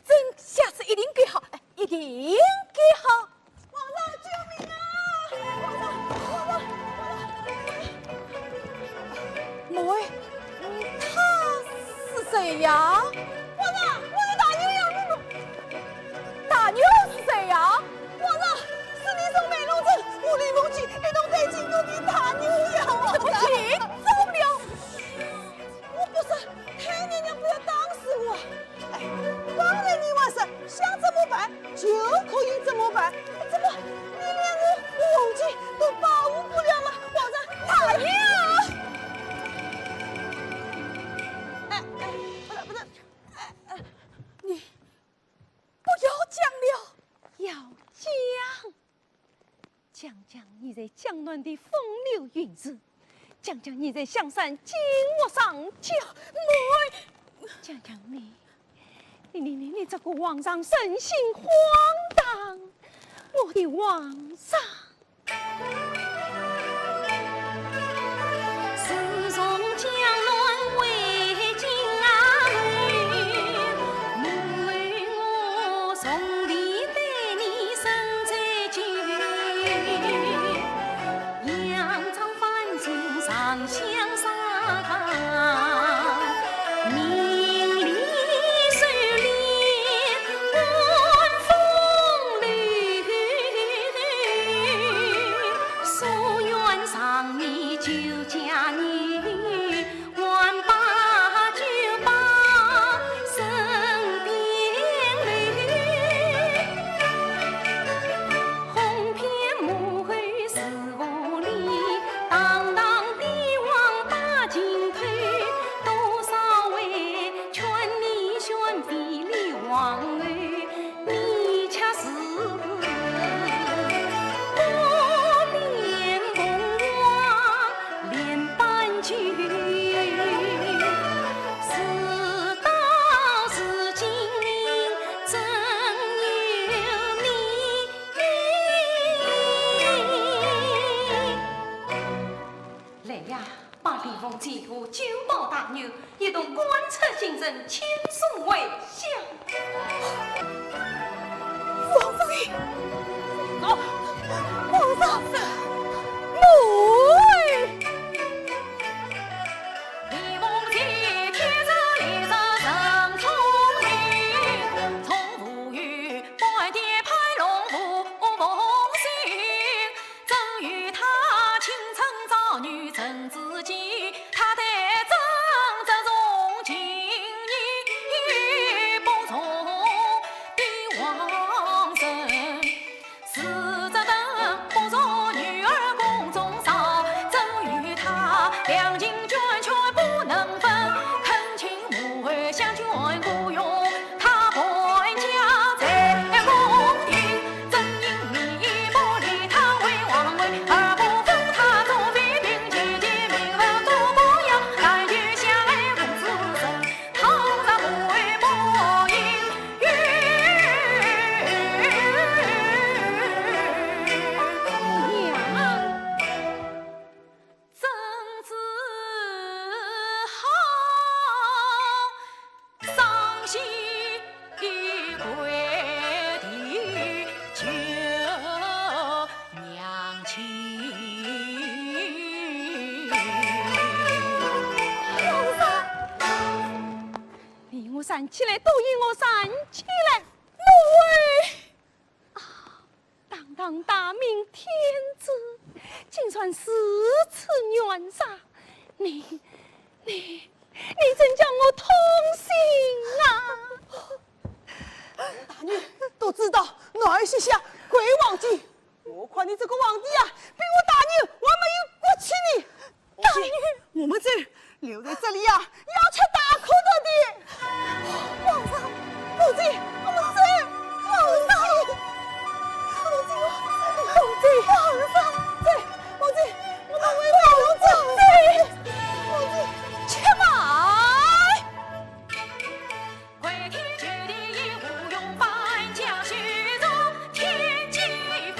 朕下次一定给好，一定给好。皇上救命啊！皇上！母为，他是谁呀？皇上，我的大牛呀！大牛是谁呀？皇上，是你从美龙镇五里风去一同带进宫的大牛呀！皇上，请走了。我不是，太娘娘不要当死我。哎，刚才你话是想怎么办就可以怎么办，怎么你连我武器都保护不了吗？皇上，大牛！你不要讲了。要讲你在江南的风流韵事，讲你在香山金屋上家，讲你这个皇上生性荒唐，我的皇上。自从江南为京母为我从里对你生在酒，扬长翻中上香山，名利收敛晚风流，夙愿上你就嫁你，还把酒把身边留，红遍母后是无理，堂堂帝王把金头，多少位劝你选妃立皇后，你却是多年共忘连半句，事到如今真有你。来呀，把李凤寄托九保大牛，一同观测京城，轻松为乡。王妃，皇上，母为。李凤寄天上来着人聪明，从无语半点派龙无凤行，正与他倾城造女陈子基，他得争这种情义不从的王神，是这等不从女儿宫中上。我站起来，都引我站起来！母为堂堂大明天子，竟算如此冤杀！你真将我痛心啊！大女都知道哪一些下会忘记，我看你这个皇帝啊，比我大女我没有过气你。大女，我们这留在这里呀、要吃大苦头的。皇上，母亲，我们这皇上，母亲，母亲，皇上，这母亲，我们为母亲，母亲，且慢。回天绝地一无用，翻江雪中天几分。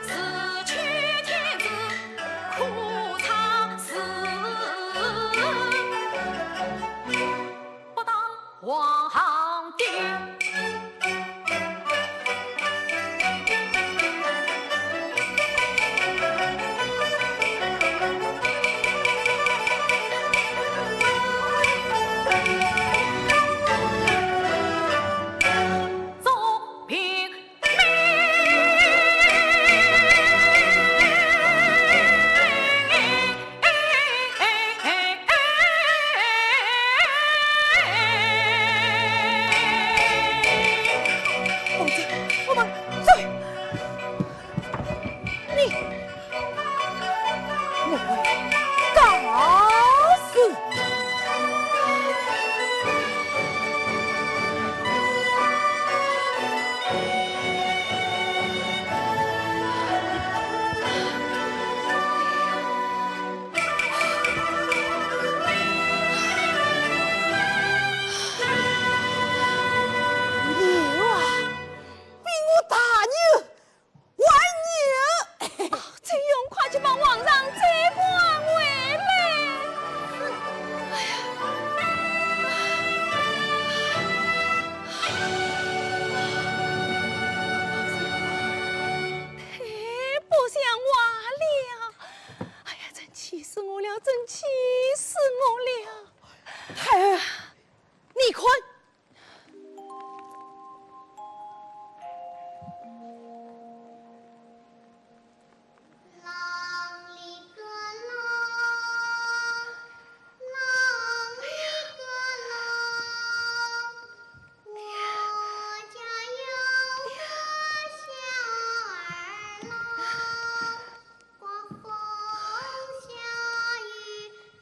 死去天子哭苍死，不当皇帝。奏平母亲，我们走。你，母为告死。牛啊，比我大牛，万牛！这样快去帮皇上接官回来！太不像话了！哎呀，真气死我了，真气死我了！太儿，你看，郎里个郎，郎里个郎，我家有个小儿郎，刮风下雨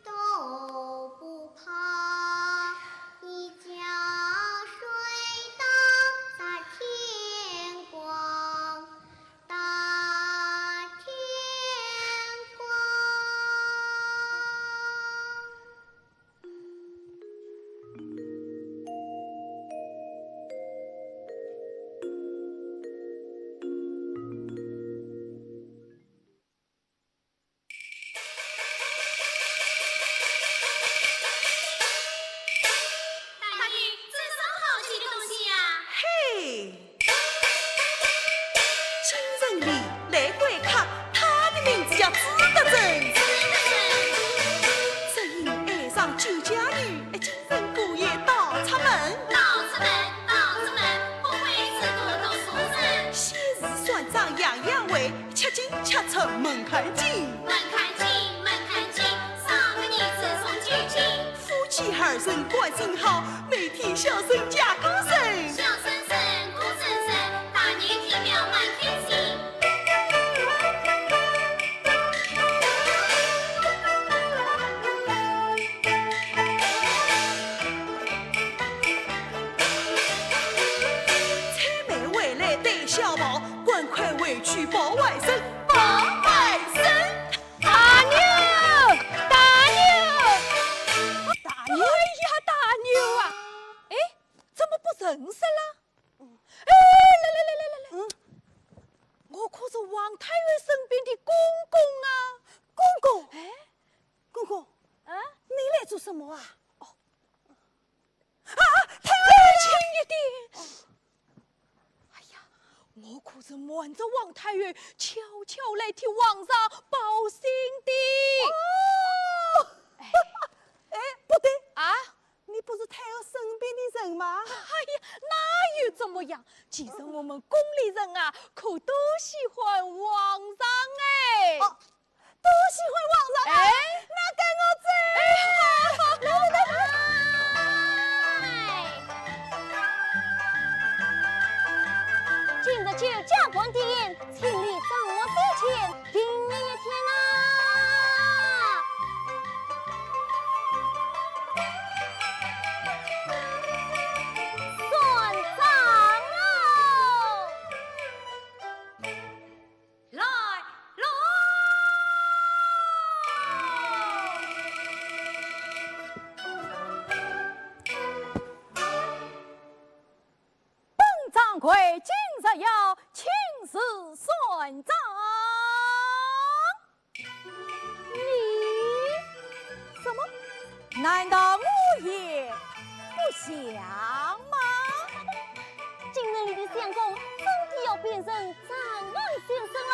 都不怕，一觉睡到大天光，大天光。大女，这什么好奇的东西呀？嘿，今日里来观看，他的名字叫资德正。只因爱上酒家女，今生故业到出门。不会自古读书人，先是算账样样为，吃进吃出门看紧。门看紧，上个日子送酒精，夫妻二人关心好，每天笑声加高声。笑声声，哭声声，大女听了蛮开心。彩妹回来带小宝，赶快回去报外甥，报外甥。大牛，大牛！大哎呀，大牛啊！哎，怎么不认识了？哎，来！我可是王太尉身边的公公啊！公公，哎，公公，啊，你来做什么啊？太轻一点！哎呀，我可是瞒着王太尉，悄悄来替皇上报信的。哦，哎，不对，啊，吗？哎呀，那又怎么样？其实我们宫里人啊，可都喜欢皇上哎。哦，都喜欢皇上啊！哎那跟我走。来来来来。今日就驾官殿，请你在我手前听你一听啊！算账喽！来喽！本掌柜今日要请示算账。你什么？难道我也不想吗？今日你的相公真的要变成张王先生喽！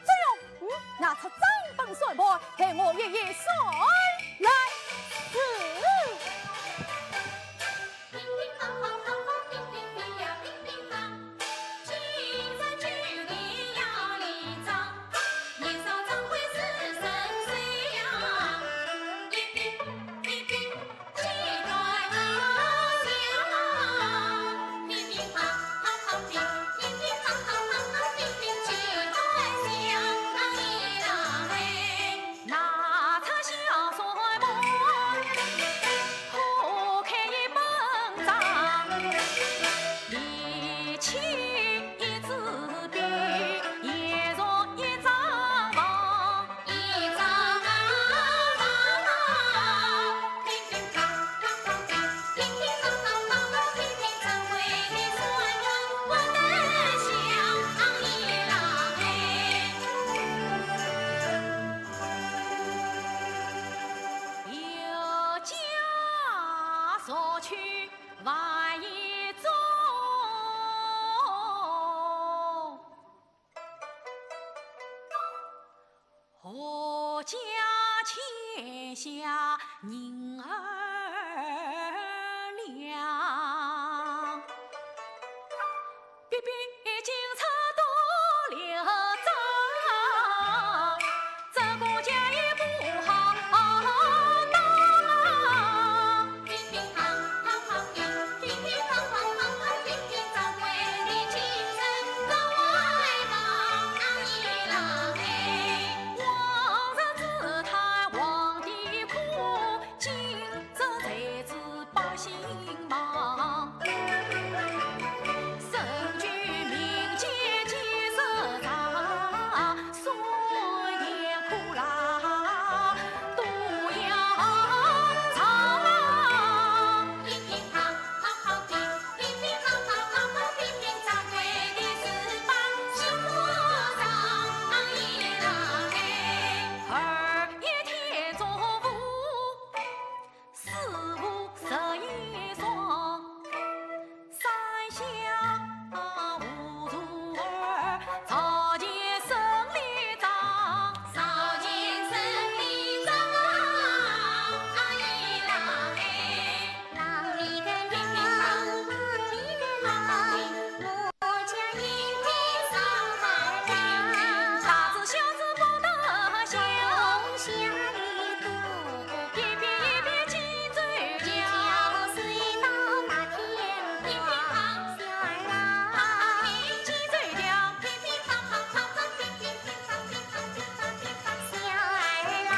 这样，拿出账本算盘，给我一一算来。是。乒乒乓乓乓乓乒乒乒呀乒乒乓，今日举例要立章，年少长会是深邃呀，一乒一乒气短高香，乒乒乓乓乓乒，乒乒乓乓乓乓乒乒气短香，一郎哎，拿出小算盘，铺开一本账，一起一支笔，一若一张网。一张啊，乒乒乓乓乓乒，乒乒乓乓乓乓乒乒，怎会的算账我的香一郎哎。有家所去万一中，何家欠下人儿俩，毕竟差多了账，这个家也不好当。乒乒乓乓乓乒，乒乒乓乓乓乓乒乒，怎会的情深在外邦一郎哎。皇上自叹皇帝苦，今日才知百姓忙。身居民间几十丈，所言苦辣都要尝。乒乒乓乓乓乒，乒乒乓乓乓乓乒乒，掌柜的是把心窝上一郎哎。二一天作福，四五11双，三下五除二，朝见胜利章。少见胜利章一郎哎，郎里跟乒乒乓，里跟郎乒，我家银瓶上海人，大字小字不得小，红霞一度，一遍紧追叫讲。水到那天乒乒光，乓，小儿啊，紧追讲。乒乒乓乓乓乓乒乒乒乓乒乓乒乓乒乓，小儿郎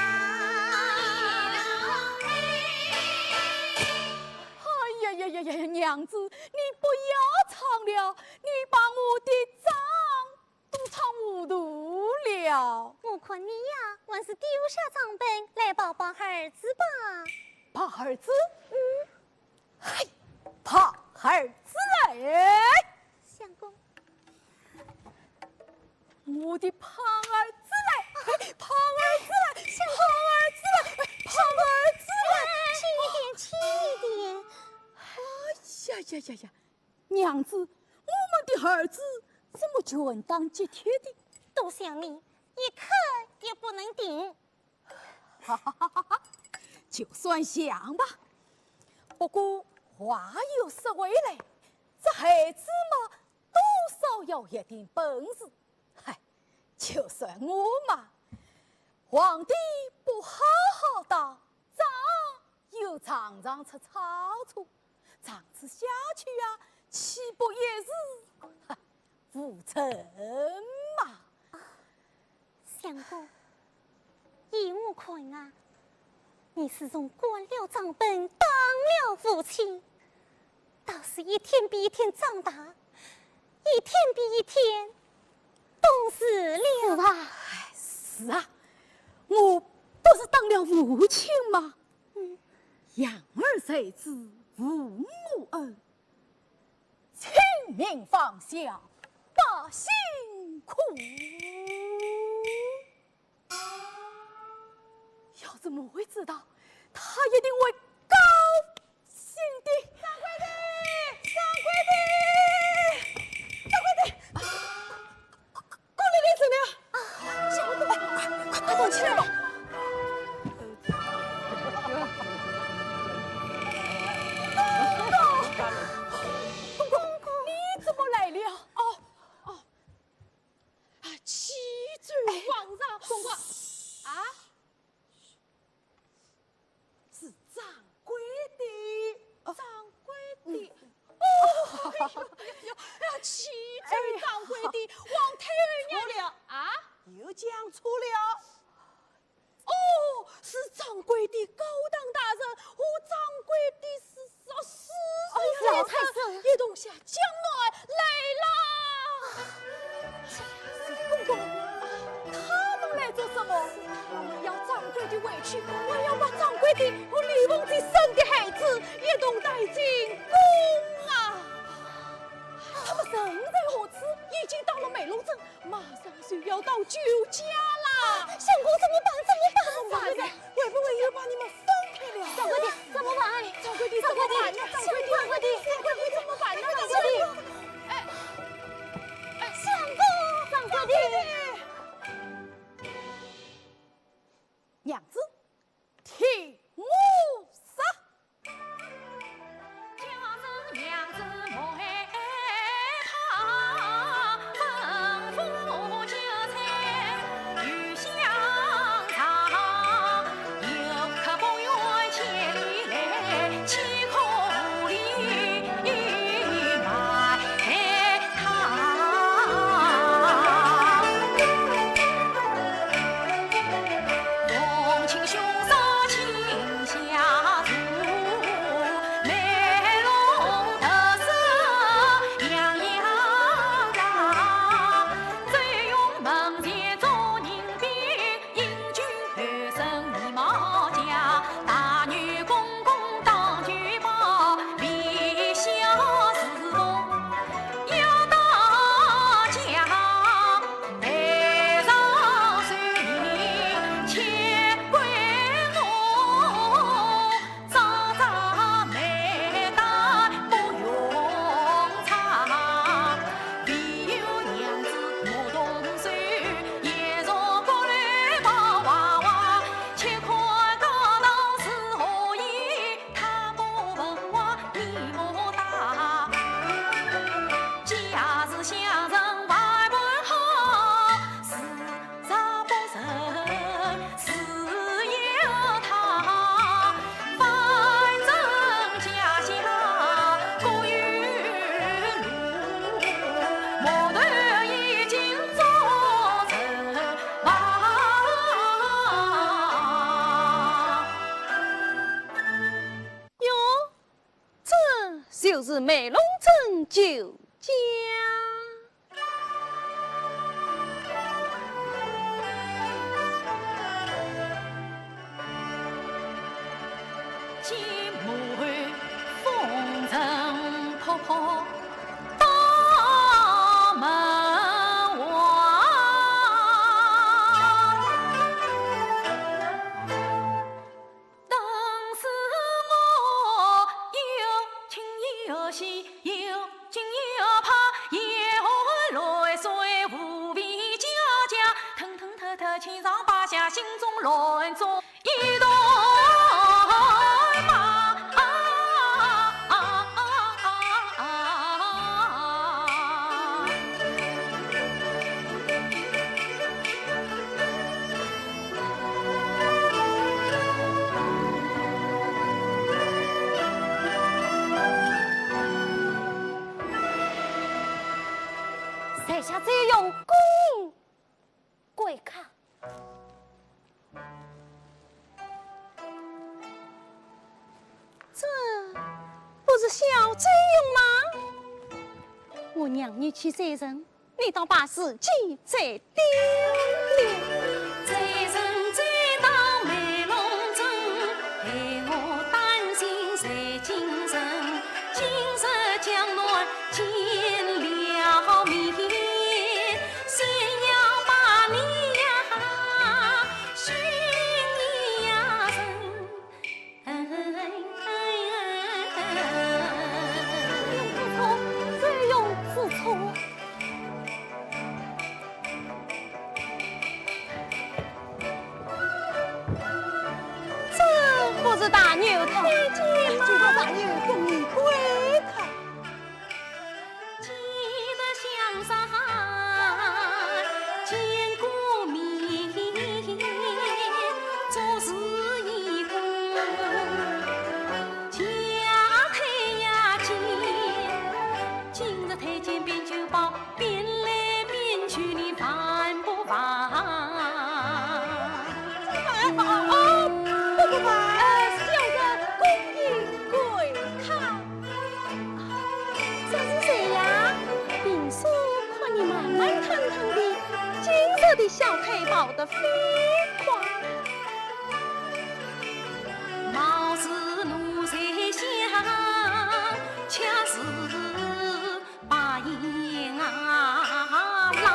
哎呀呀呀呀！娘子，你不要唱了，你把我的账都唱糊涂了。我看你呀，还是丢下账本来抱抱儿子吧。怕儿子？嗨，怕儿子来！相公，我的胖儿子来，胖儿子来，胖儿子来，胖儿子来！轻一点，轻一点。哎呀呀呀呀！娘子，我们的儿子怎么权当接贴的？都像你，一刻也不能停。哈哈哈哈哈！就算想吧。不过话又说回来，这孩子嘛，多少有一点本事。嗨，就算我嘛，皇帝不好好打仗，又常常出差错，长此下去啊，岂不也是无成嘛？相公，依我看啊，你是从官僚账本当了父亲，倒是一天比一天长大，一天比一天懂事了啊！是啊，我不是当了父亲吗？养儿谁知父母恩，亲民放下，百姓苦。要是我会知道，他一定会高兴的。掌柜的，过来领子了。小公，快动起来吧。公公，你怎么来了？启奏皇上，公公啊，是掌柜的，启奏掌柜的，王太后娘了啊，又讲错了。哦，是掌柜的高档大人和掌柜的是老太师一同下江岸来啦。公公，他们来做什么？我们要掌柜的回去，我要把掌柜的和李凤姐生的孩子一同带进宫啊！他们人在何处？已经到了美龙镇，马上就要到酒家啦！相公怎么办？会不会又把你们分开了？掌柜的怎么办？掌柜的怎么办呢？掌柜的怎么办呢？掌柜的，相公，掌柜的，娘子，听我说。家是娘子莫害怕，吩咐酒菜与香肠，有客不远千里来，岂可里买汤。同情凶手情下足，美容得瑟样样长，最用门前做人兵，英俊后生泥毛家，大女公公当举报，理想自动要到家，台上虽人且归我，早早美带不用藏，唯有娘子我同手，也若过来抱娃娃，且看高堂是何意，他不问我你莫答，家是相人外本好，事实不成是有他，反正家下各有路，模特已经做成王。哟，这就是美龙镇酒家。金门风尘仆仆大门外，当时我有情有喜，有惊有怕，有泪水无比交加，腾腾特特千上八下，心中乱作一团麻。下这样公营贵客。这不是小贼用吗？我让你去杀人，你倒把事情再丢了。贼人追到梅龙镇，害我担心谁精神，今日江南见了面，先要把你呀寻一呀人。这样自从这不是大牛推荐吗？就把大牛跟你归看。记得乡上见过面，做事义工，家推呀见，今日推荐便就报，变来变去你烦不烦？不烦，小人公益归看。这是谁呀？平说看你慢慢腾腾的，今日的小腿跑得飞快。貌似奴才相，恰是把眼啊狼。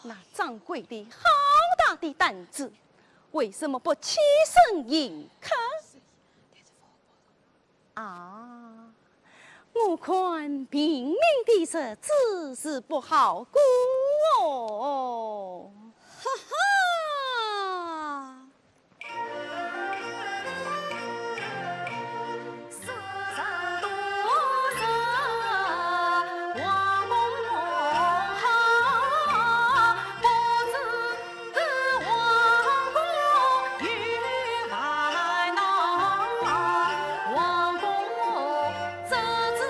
那掌柜的好大的胆子，为什么不起身迎客？啊，我看平民的日子是不好过哦。哈哈。世上多少王公好，不知王公与外闹，王公这只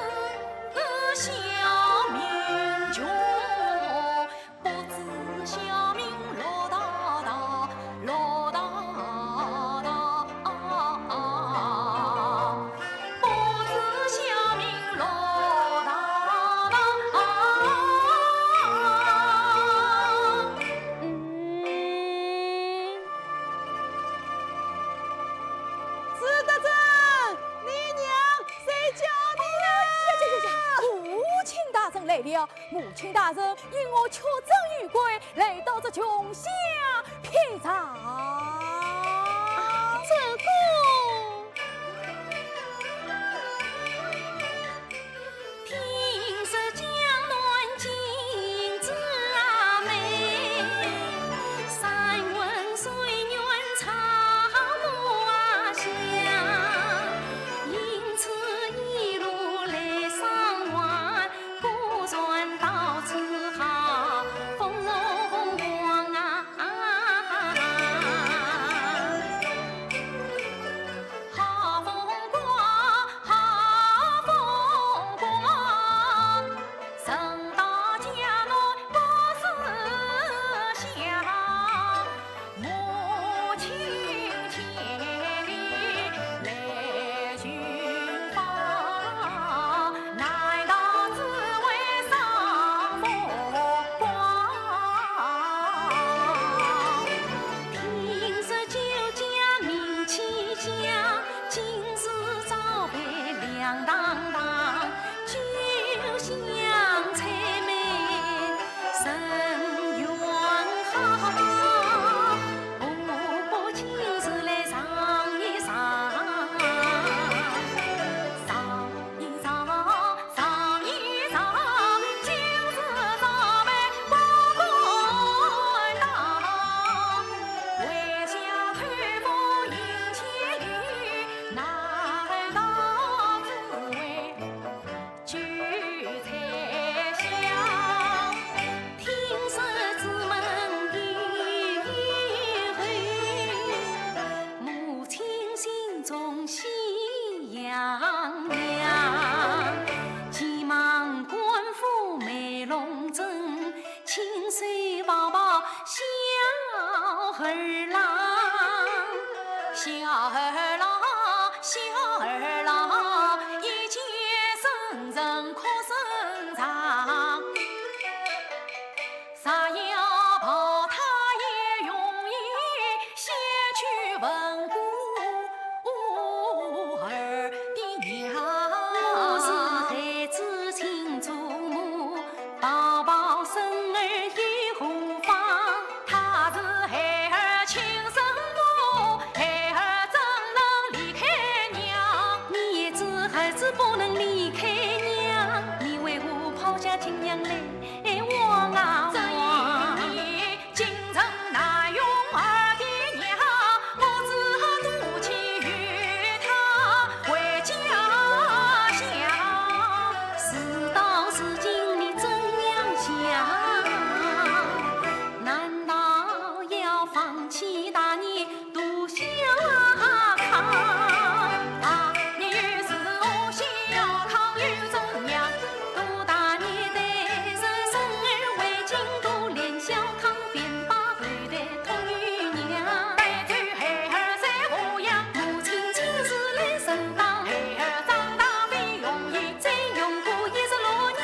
小民穷，不知小民落大大，落大大。不知小民落大大。是的，你娘谁叫你呀？母亲大人来了，母亲大人因我缺征于归，来到这穷乡僻壤。这个。听说江南景致啊美，山温水源草木啊香，因此一路来赏玩，古船到处好，风光啊。儿郎，小儿郎，小儿郎，一见生人可生长。啥要跑他也容易先去问故儿的娘。我是孩子亲祖母，宝宝生儿一护房。他是孩儿亲生母，孩儿怎能离开娘？你也知孩子不能离开娘，你为何抛下亲娘来望啊望？京城难容儿的娘，我只好赌气与他回家乡。事到如今你怎样想？难道要放弃大业独小康？大业于是我小康与中央，读大业得人生儿为京都连小康，便把后代托于娘。带走孩儿在抚养，母亲亲自来承担。孩儿长大非容易，再用过16年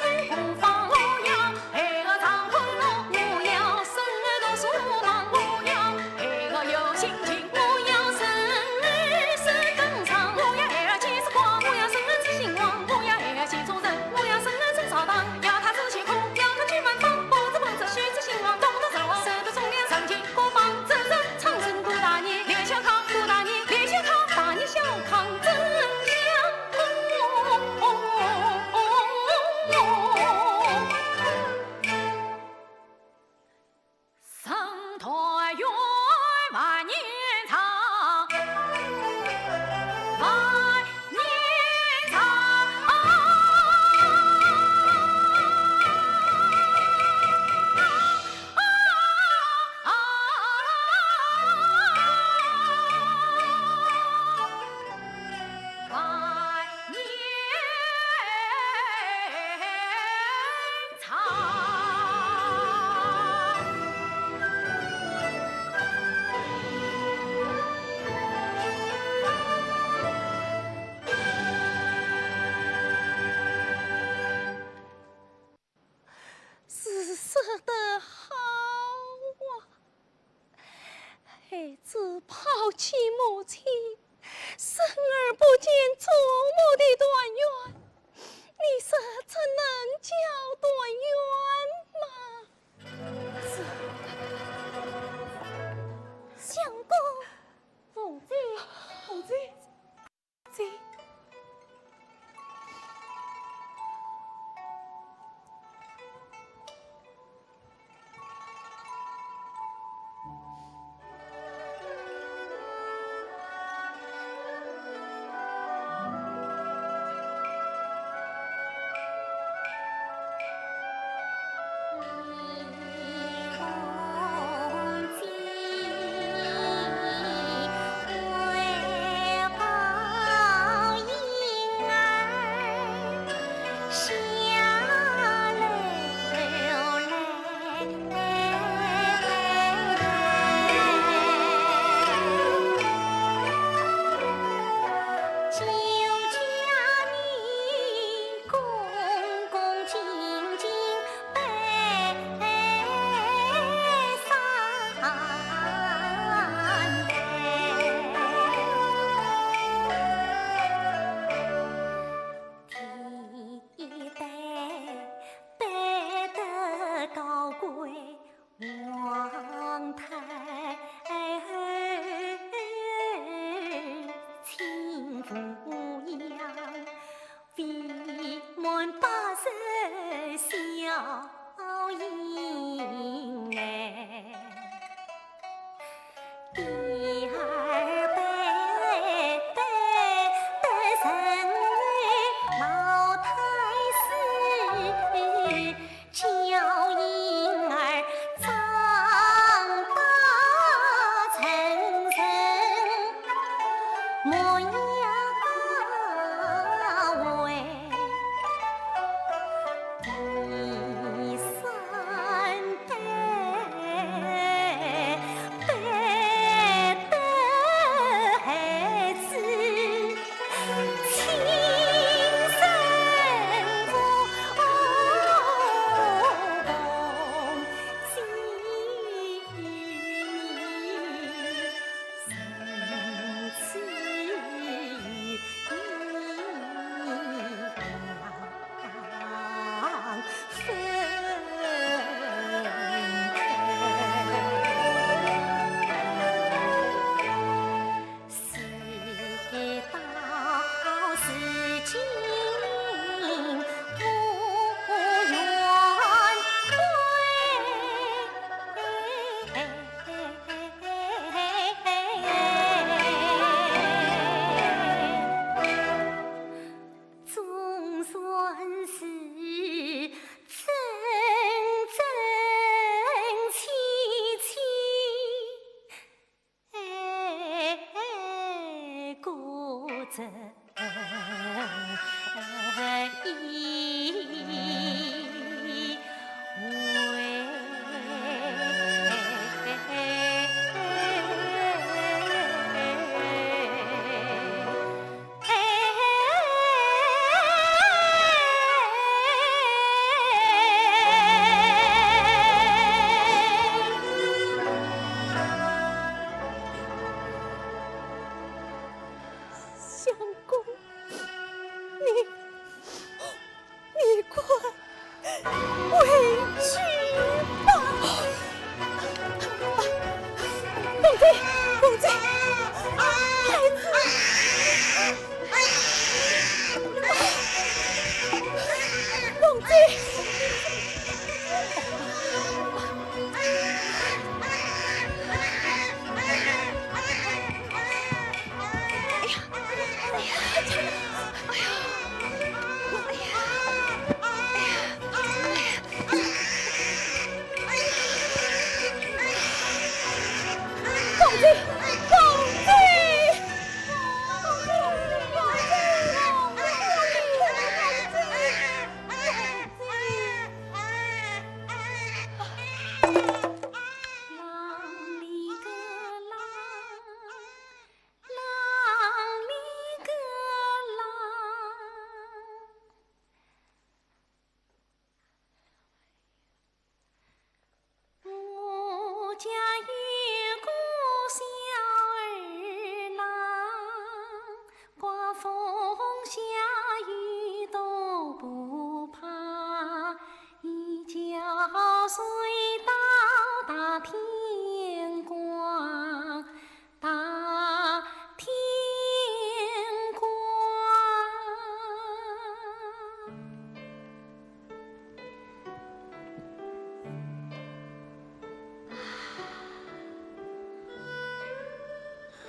人工房。我要孩儿长困乐，我要生儿读书忙，我要孩儿有心情，我要生儿是更长，我要孩儿见识广，我要生儿知兴旺，我要孩儿先做人，我要生儿成朝堂，要他知辛苦，要他去满方，不知碰着须知兴旺，懂得守候，守得忠良，上进国防，真正长生读大业，连小康读大业，连小康大业小康真相生团圆万年长，万年长。万年长。是说得好啊！孩子抛弃母亲，生而不见祖母的团圆，你说这能叫团圆吗？相公，父亲，父亲，这总算是真真切切，过着相公，你快回去吧。公子，公子，孩子，公子。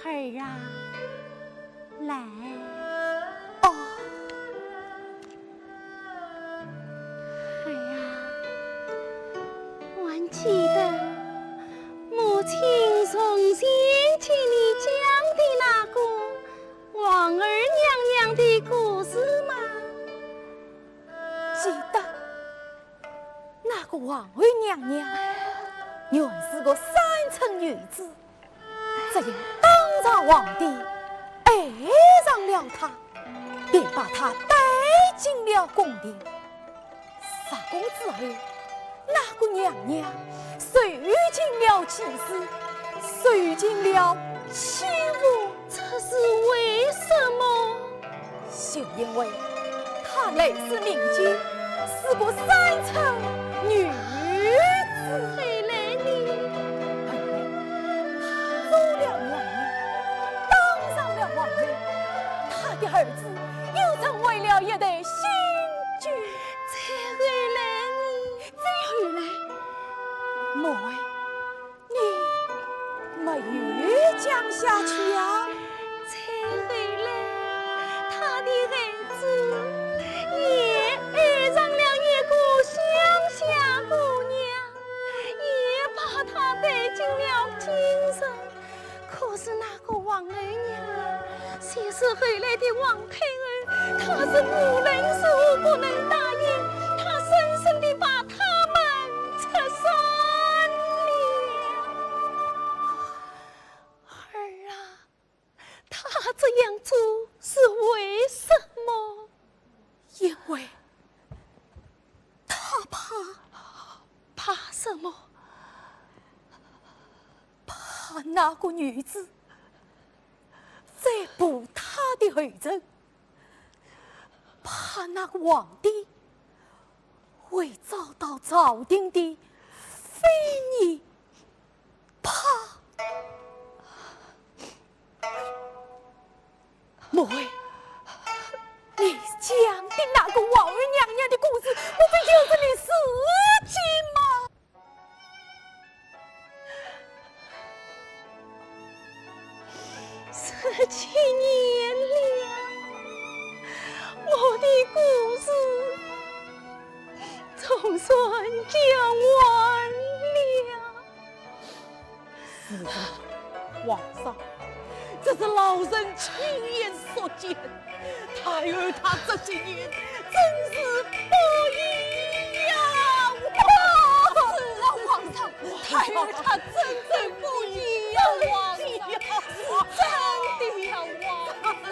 儿啊，来！哦，儿啊，还记得母亲从前替你讲的那个王儿娘娘的故事吗？记得那个王儿娘娘原是个三层女子，只因当朝皇帝爱上了她，便把她带进了宫殿。杀宫之后，那个娘娘受尽了气势，受尽了欺负，这是为什么？就因为她类似明君，是个三层女子。回来你走了娘娘，当上了皇后，她的儿子又成为了一代新君。再回来你，再回来，妹儿，你没有讲下去啊？再回来，他的儿子也爱上了一个乡下姑娘，也把她带进了京城。可是那个王二娘谁是后来的王佩儿，她是无论如何不能答应，她深深地把他们拆散了。儿啊，他这样做是为什么？因为她怕什么？怕那个女子再捕她的儿子，怕那个皇帝会遭到朝廷的非议，怕妹儿，你讲的那个王二娘娘的故事，莫非就是你事情吗？ 17年了，我的故事总算讲完了。皇上，这是老人亲眼所见，胎儿他这些年真是不易呀！是啊，皇上，胎儿他真不易呀，皇上，真的呀，皇上。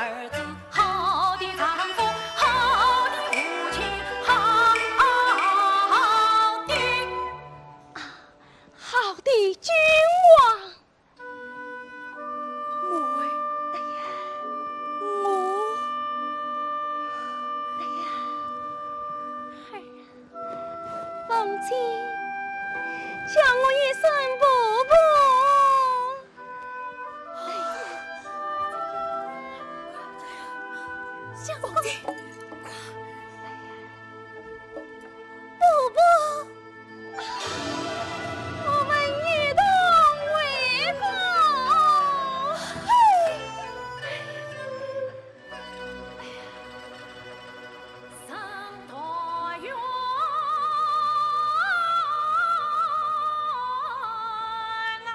儿子，好的丈夫，好的父亲，好的。好的君王，母为，我父亲，叫我一声伯伯。小公子，伯伯，我们一同为国。上桃园啊！